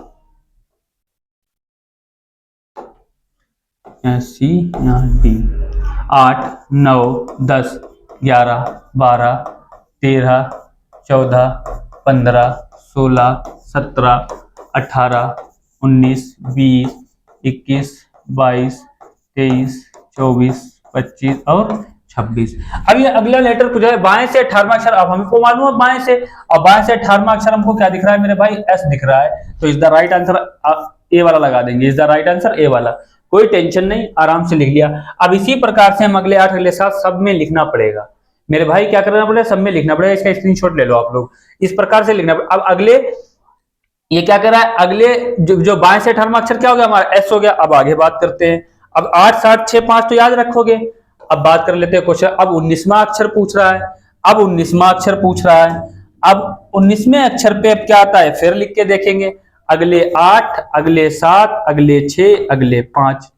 सी, यहाँ डी। 8 9 10 11 12 13 14 15 16 17 18 19 20 21 22 23 24 25 और 26। अब ये अगला लेटर पूछा है बाएं से 18वां अक्षर। अब हमको मालूम है बाएं से, और बाएं से 18वां अक्षर हमको क्या दिख रहा है मेरे भाई? एस दिख रहा है। तो is the right answer A वाला लगा देंगे। Is the right answer A वाला। कोई टेंशन नहीं, आराम से लिख लिया। अब इसी प्रकार से हम अगले 8 अगले 7 सब में लिखना पड़ेगा मेरे भाई, क्या करना पड़ेगा, सब में लिखना पड़ेगा। इसका स्क्रीनशॉट ले लो आप लोग, इस प्रकार से लिखना पड़ेगा। अब अगले ये क्या कर रहा है, अगले जो बाएं से 18वां अक्षर क्या हो गया हमारा, एस हो गया। अब आगे बात करते हैं। अब 8 7 6 5 तो याद रखोगे। अब बात कर लेते हैं क्वेश्चन। अब 19वां अक्षर पूछ रहा है, अब 19वां अक्षर पूछ रहा है। अब 19वें अक्षर पे अब क्या आता है फिर लिख के देखेंगे। अगले 8 अगले 7 अगले 6 अगले 5।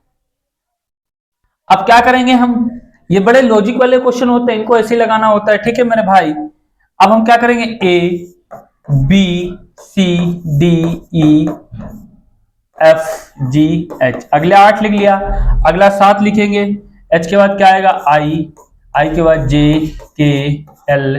अब क्या करेंगे हम, ये बड़े लॉजिक वाले क्वेश्चन होते हैं, इनको ऐसे लगाना होता है, ठीक है मेरे भाई। अब हम क्या करेंगे, A B C D E F G H, अगले 8 लिख लिया। अगला 7 लिखेंगे, एच के बाद क्या आएगा, आई, आई के बाद जे के एल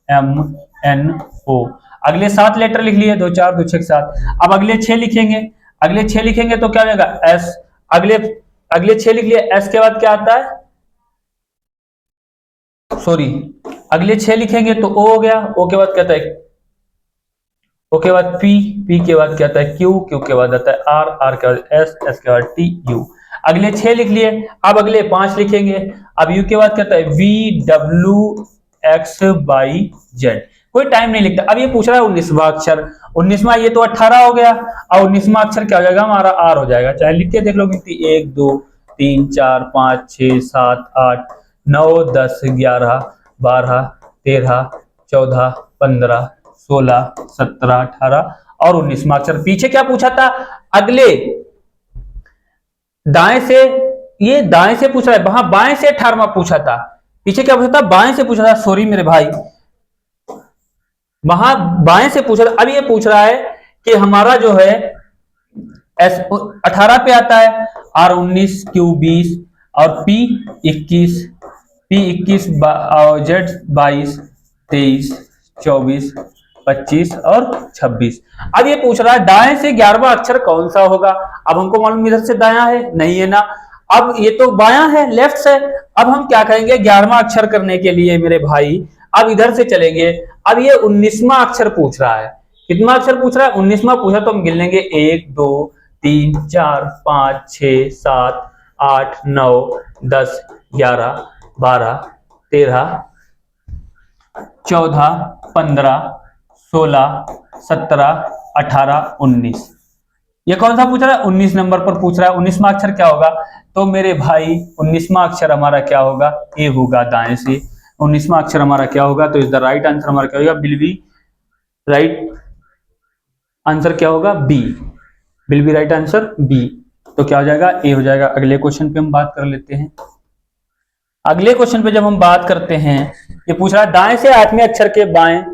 एम एन ओ, अगले 7 लेटर लिख लिए, 2 4 2 6 7। अब अगले 6 लिखेंगे, अगले 6 लिखेंगे तो क्या हो जाएगा, एस, अगले 6 लिख लिए। एस के बाद क्या आता है, सॉरी, अगले 6 लिखेंगे तो ओ हो गया, ओ के बाद क्या आता है, ओ के बाद पी, पी के बाद क्या आता है, क्यू, क्यू के बाद आता है आर, आर के बाद एस, एस के बाद टी यू। अगले 6 लिख लिए। अब अगले 5 लिखेंगे। अब यू के बाद क्या आता है, V W X Y Z. कोई टाइम नहीं लिखता। अब ये पूछ रहा है 19वां अक्षर, 19वां ये तो 18 हो गया। अब 19वां अक्षर क्या हो जाएगा हमारा, आर हो जाएगा। चाहे लिख के देख लो गिनती, 1 2 3 4 5 6 7 8 9 10 11 12 13 14 15 16 17 18 और 19वां अक्षर। पीछे क्या पूछा था, अगले दाएं से, ये दाएं से पूछ रहा है, वहां बाएं से 18वां पूछा था। पीछे क्या पूछा था, बाएं से पूछा था, सॉरी मेरे भाई, वहां बाएं से पूछा था। अब ये पूछ रहा है कि हमारा जो है एस 18 पे आता है, आर 19, क्यू 20 और पी 21, पी 21 और जेड 22 23 24 25 और 26। अब ये पूछ रहा है दाएं से 11वां अक्षर कौन सा होगा। अब हमको मालूम इधर से दायां है, नहीं है ना। अब ये तो बायां है, लेफ्ट से। अब हम क्या करेंगे, 11वां अक्षर करने के लिए मेरे भाई अब इधर से चलेंगे। अब ये 19वां अक्षर पूछ रहा है, कितना अक्षर पूछ रहा है, 19वां पूछा तो हम गिन लेंगे 1 2 3 4 5 6 7 8 9 10 11 12 13 14 15 16 17 18 19। ये कौन सा पूछ रहा है, 19 नंबर पर पूछ रहा है। 19वां अक्षर क्या होगा, तो मेरे भाई 19वां अक्षर हमारा क्या होगा, ए होगा दाएं से। 19वां अक्षर हमारा क्या होगा, तो इज द राइट आंसर हमारा क्या होगा, विल बी राइट आंसर क्या होगा, B, will be right answer B. तो क्या हो जाएगा, ए हो जाएगा। अगले क्वेश्चन पे हम बात कर लेते हैं। अगले क्वेश्चन पे जब हम बात करते हैं, ये पूछ रहा है दाएं से 8वें अक्षर के बाएं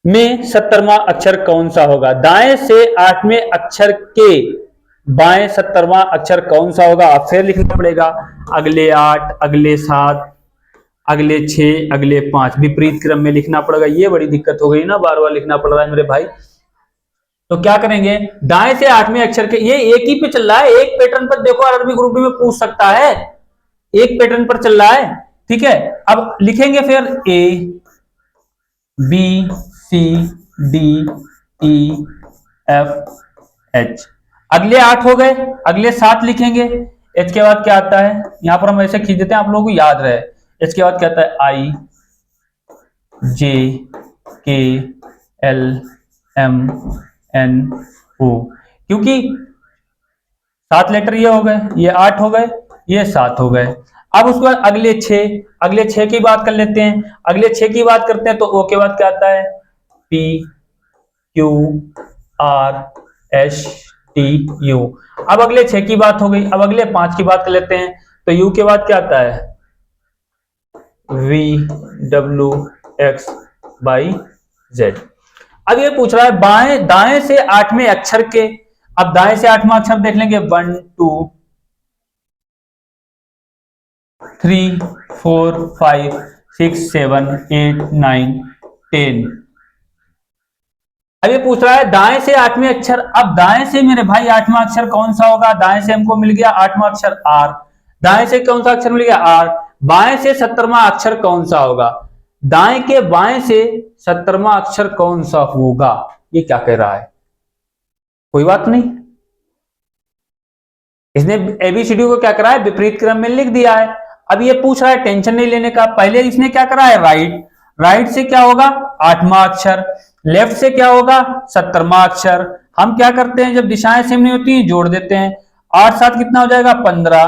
में 70वां अक्षर कौन सा होगा। दाएं से 8वें अक्षर के बाएं 70वां अक्षर कौन सा होगा। अब फिर लिखना पड़ेगा, अगले 8 अगले 7 अगले 6 अगले 5, विपरीत क्रम में लिखना पड़ेगा। ये बड़ी दिक्कत हो गई ना, बार बार लिखना पड़ रहा है मेरे भाई। तो क्या करेंगे, दाएं से 8वें अक्षर के, ये एक ही पे चल रहा है, एक पैटर्न पर देखो, अरबी ग्रुप में पूछ सकता है, एक पैटर्न पर चल रहा है, ठीक है। अब लिखेंगे फिर A B C D E F H, अगले 8 हो गए। अगले 7 लिखेंगे। एच के बाद क्या आता है, यहां पर हम ऐसे खींच देते हैं, आप लोगों को याद रहे। एच के बाद क्या आता है, आई जे के एल एम एन ओ, क्योंकि 7 लेटर ये हो गए, ये 8 हो गए, ये 7 हो गए। अब उसके बाद अगले 6 की बात कर लेते हैं। अगले 6 की बात करते हैं तो ओ के बाद क्या आता है, P Q R S T U. अब अगले 6 की बात हो गई। अब अगले 5 की बात कर लेते हैं। तो यू के बाद क्या आता है, V W X Y Z. अब ये पूछ रहा है बाएं दाएं से 8वें अक्षर के। अब दाएं से 8वां अक्षर देख लेंगे, 1 2 3 4 5 6 7 8 9 10। अब ये पूछ रहा है दाएं से 8वें अक्षर। अब दाएं से मेरे भाई 8वां अक्षर कौन सा होगा। दाएं से हमको मिल गया 8वां अक्षर आर। दाएं से कौन सा अक्षर मिल गया, आर। बाएं से 70वां अक्षर कौन सा होगा, दाएं के बाएं से 70वां अक्षर कौन सा होगा। ये क्या कह रहा है, कोई बात नहीं, इसने एबीसीडी को क्या करा है, विपरीत क्रम में लिख दिया है। अब ये पूछ रहा है टेंशन नहीं लेने का, पहले इसने क्या करा है, राइट, राइट से क्या होगा 8वां अक्षर, लेफ्ट से क्या होगा 17वां अक्षर। हम क्या करते हैं, जब दिशाएं सेम नहीं होती जोड़ देते हैं। 8 7 कितना हो जाएगा 15,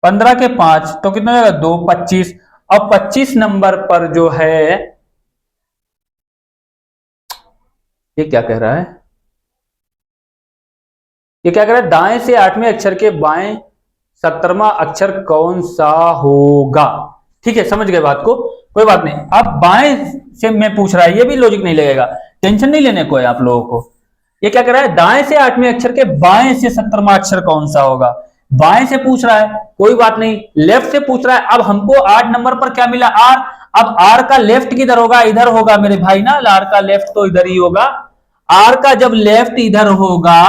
15 के 5 तो कितना हो जाएगा 2, 25। अब 25 नंबर पर जो है, ये क्या कह रहा है, ये क्या कह रहा है, दाएं से 8वें अक्षर के बाएं 17वां अक्षर कौन सा होगा। ठीक है, समझ गए बात को, कोई बात नहीं। अब बाएं से मैं पूछ रहा है, ये भी लॉजिक नहीं लगेगा, टेंशन नहीं लेने को है आप लोगों को। ये क्या कर रहा है, दाएं से 8वें अक्षर के बाएं से 17वां अक्षर कौन सा होगा, बाएं से पूछ रहा है, कोई बात नहीं। लेफ्ट से पूछ रहा है, अब हमको 8 नंबर पर क्या मिला, आर। अब आर का लेफ्ट किधर होगा, इधर होगा मेरे भाई ना, आर का लेफ्ट तो इधर ही होगा। आर का जब लेफ्ट इधर होगा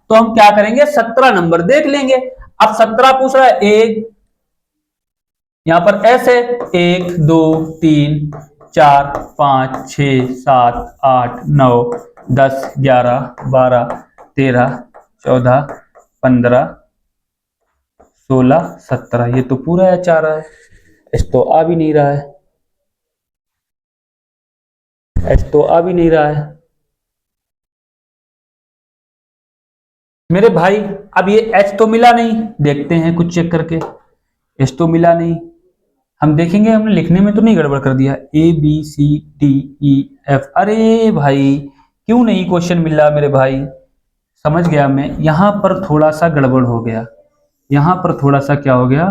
तो हम क्या करेंगे, 17 नंबर देख लेंगे। अब 17 पूछ रहा है, एक यहां पर ऐसे 1 2 3 4 5 6 7 8 9 10 11 12 13 14 15 16 17, ये तो पूरा है 4 है, एच तो आ भी नहीं रहा है, एच तो आ भी नहीं रहा है मेरे भाई। अब ये एच तो मिला नहीं, देखते हैं कुछ चेक करके, एच तो मिला नहीं। हम देखेंगे हमने लिखने में तो नहीं गड़बड़ कर दिया, A B C D E F. अरे भाई क्यों नहीं क्वेश्चन मिल रहा मेरे भाई, समझ गया मैं, यहां पर थोड़ा सा गड़बड़ हो गया, यहां पर थोड़ा सा क्या हो गया,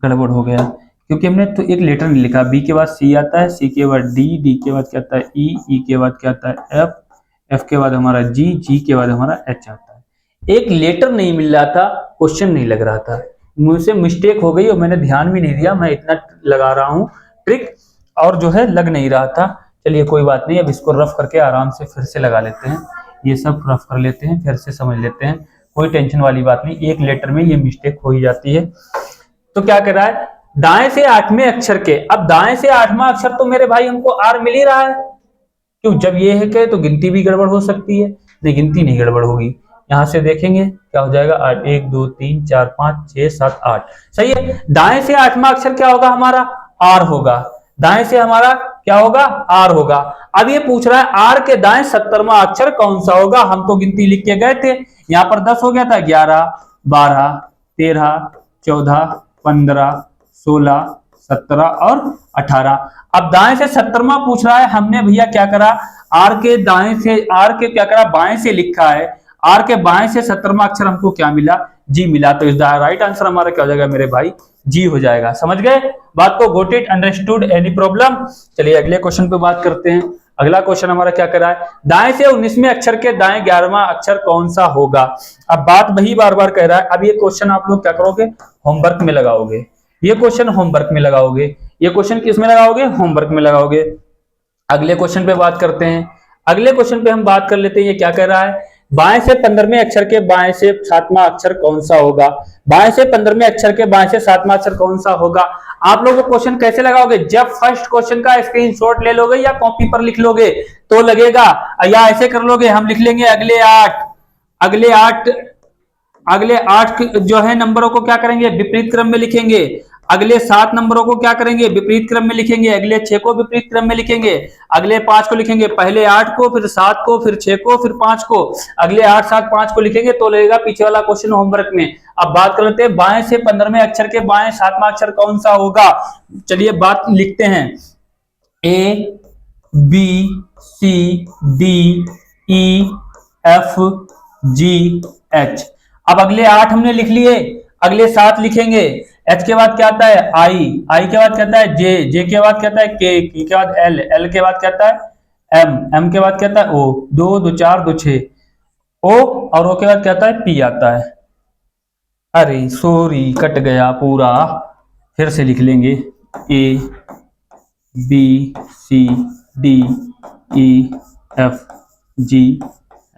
गड़बड़ हो गया, क्योंकि हमने तो एक लेटर नहीं लिखा। बी के बाद सी आता है, सी के बाद डी, डी के बाद क्या आता है ई, ई के बाद क्या आता है एफ, एफ के बाद हमारा जी, जी के बाद हमारा एच आता है। एक लेटर नहीं मिल रहा था, क्वेश्चन नहीं लग रहा था, मुझसे मिस्टेक हो गई और मैंने ध्यान भी नहीं दिया, मैं इतना लगा रहा हूं ट्रिक और जो है लग नहीं रहा था। चलिए कोई बात नहीं, अब इसको रफ करके आराम से फिर से लगा लेते हैं, ये सब रफ कर लेते हैं, फिर से समझ लेते हैं, कोई टेंशन वाली बात नहीं, एक लेटर में ये मिस्टेक हो ही जाती है। तो क्या कर रहा है, दाएं से 8वें अक्षर के, अब दाएं से 8वां अक्षर तो मेरे भाई हमको आर मिल ही रहा है, क्यों, जब ये है के तो गिनती भी गड़बड़ हो सकती है, नहीं गिनती नहीं गड़बड़ होगी। यहां से देखेंगे क्या हो जाएगा, 8 1 2 3 4 5 6 7 8, सही है। दाएं से 8वां अक्षर क्या होगा हमारा, आर होगा, दाएं से हमारा क्या होगा, आर होगा। अब ये पूछ रहा है आर के दाएं 17वां अक्षर कौन सा होगा, हम तो गिनती लिख के गए थे, यहां पर 10 हो गया था, 11 12 13 14 15 16 17 और 18। अब दाएं से 17वां पूछ रहा है, हमने भैया क्या करा, आर के दाएं से, आर के क्या करा बाएं से लिखा है, आर के बाएं से 17वां अक्षर हमको क्या मिला, जी मिला, तो इसका राइट आंसर हमारा क्या हो जाएगा मेरे भाई, जी हो जाएगा। समझ गए बात को, got it, understood, any problem. चलिए अगले क्वेश्चन पे बात करते हैं। अगला क्वेश्चन हमारा क्या कर रहा है, दाएं से 19वें अक्षर के दाएं 11वां अक्षर कौन सा होगा। अब बात वही बार बार कह रहा है, अब ये क्वेश्चन आप लोग क्या करोगे, होमवर्क में लगाओगे, ये क्वेश्चन होमवर्क में लगाओगे, ये क्वेश्चन किस में लगाओगे, होमवर्क में लगाओगे। अगले क्वेश्चन पे बात करते हैं, अगले क्वेश्चन पे हम बात कर लेते हैं, ये क्या कह रहा है, बाएं से 15वें अक्षर के बाएं से 7वां अक्षर कौन सा होगा, बाएं से 15वें अक्षर के बाएं से 7वां अक्षर कौन सा होगा। आप लोग क्वेश्चन कैसे लगाओगे, जब फर्स्ट क्वेश्चन का स्क्रीनशॉट ले लोगे या कॉपी पर लिख लोगे तो लगेगा, या ऐसे कर लोगे, हम लिख लेंगे अगले 8, अगले 8 जो है नंबरों को क्या करेंगे, विपरीत क्रम में लिखेंगे, अगले 7 नंबरों को क्या करेंगे, विपरीत क्रम में लिखेंगे, अगले 6 को विपरीत क्रम में लिखेंगे, अगले 5 को लिखेंगे, पहले 8 को, फिर 7 को, फिर 6 को, फिर 5 को, अगले 8 7 5 को लिखेंगे तो लगेगा पीछे वाला क्वेश्चन होमवर्क में। अब बात कर लेते हैं बाएं से 15वें अक्षर के बाएं 7वां अक्षर कौन सा होगा। चलिए बात लिखते हैं, A B C D E F G H. अब अगले 8 हमने लिख लिए, अगले 7 लिखेंगे, एच के बाद क्या आता है आई, आई के बाद क्या आता है जे, जे के बाद क्या आता है के के बाद एल, एल के बाद क्या आता है एम, एम के बाद क्या आता है ओ, 2 2 4 2 6, ओ और ओ के बाद क्या आता है पी आता है। अरे सॉरी कट गया पूरा, फिर से लिख लेंगे, A B C D E F G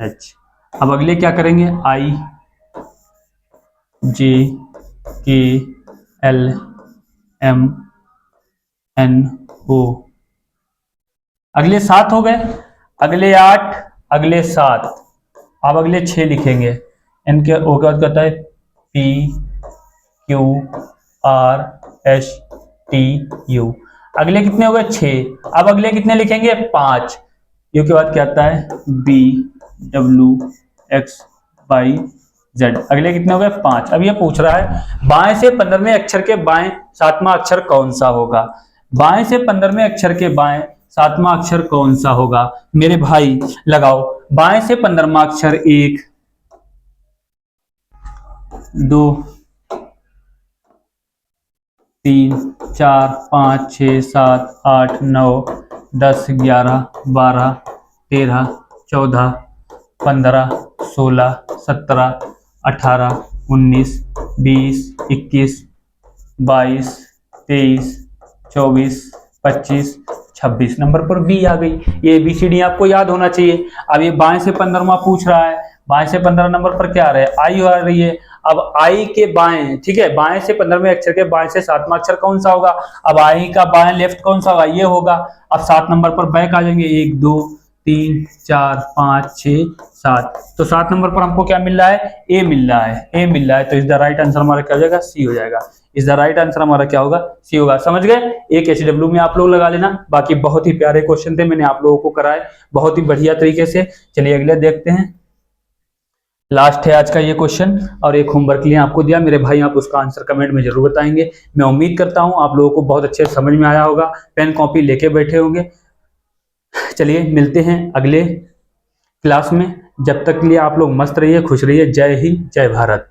H. अब अगले क्या करेंगे, आई जे के एल एम एन ओ। अगले 7 हो गए, अगले 8, अगले 7, अब अगले 6 लिखेंगे, एन के ओ के बाद कहता है P Q R S T U। अगले कितने हो गए 6। अब अगले कितने लिखेंगे 5। यू के बाद क्या आता है B W X Y Z। अगले कितने हो गए 5। अब ये पूछ रहा है बाएं से 15वें अक्षर के बाएं 7वां अक्षर कौन सा होगा। बाएं से 15वें अक्षर के बाएं 7वां अक्षर कौन सा होगा मेरे भाई, लगाओ। बाएं से 15वां अक्षर 1 2 3 4 5 6 7 8 9 10 11 12 13 14 15 16 17 18 19 20 21 22 23 24 25 26 नंबर पर बी आ गई। ये ABCD आपको याद होना चाहिए। अब ये बाएं से 15वां पूछ रहा है, बाएं से 15 नंबर पर क्या आ रहा है आई आ रही है। अब आई के बाएं, ठीक है, बाएं से 15वें अक्षर के बाएं से 7वां अक्षर कौन सा होगा। अब आई का बाएं लेफ्ट कौन सा होगा, ये होगा। अब 7 नंबर पर बैक आ जाएंगे 1 2 3 4 5 6 7। तो 7 नंबर पर हमको क्या मिल रहा है ए मिल रहा है, ए मिल रहा है। तो इज द राइट आंसर हमारा क्या हो जाएगा सी हो जाएगा। इज द राइट आंसर हमारा क्या होगा सी होगा। समझ गए। एक HW में आप लोग लगा लेना। बाकी बहुत ही प्यारे क्वेश्चन थे, मैंने आप लोगों को कराए बहुत ही बढ़िया तरीके से। चलिए अगले देखते हैं। लास्ट है आज का ये क्वेश्चन और एक होमवर्क के लिए आपको दिया मेरे भाई, आप उसका आंसर कमेंट में जरूर बताएंगे। मैं उम्मीद करता हूं आप लोगों को बहुत अच्छे समझ में आया होगा, पेन कॉपी लेके बैठे होंगे। चलिए मिलते हैं अगले क्लास में। जब तक के लिए आप लोग मस्त रहिए, खुश रहिए। जय हिंद, जय भारत।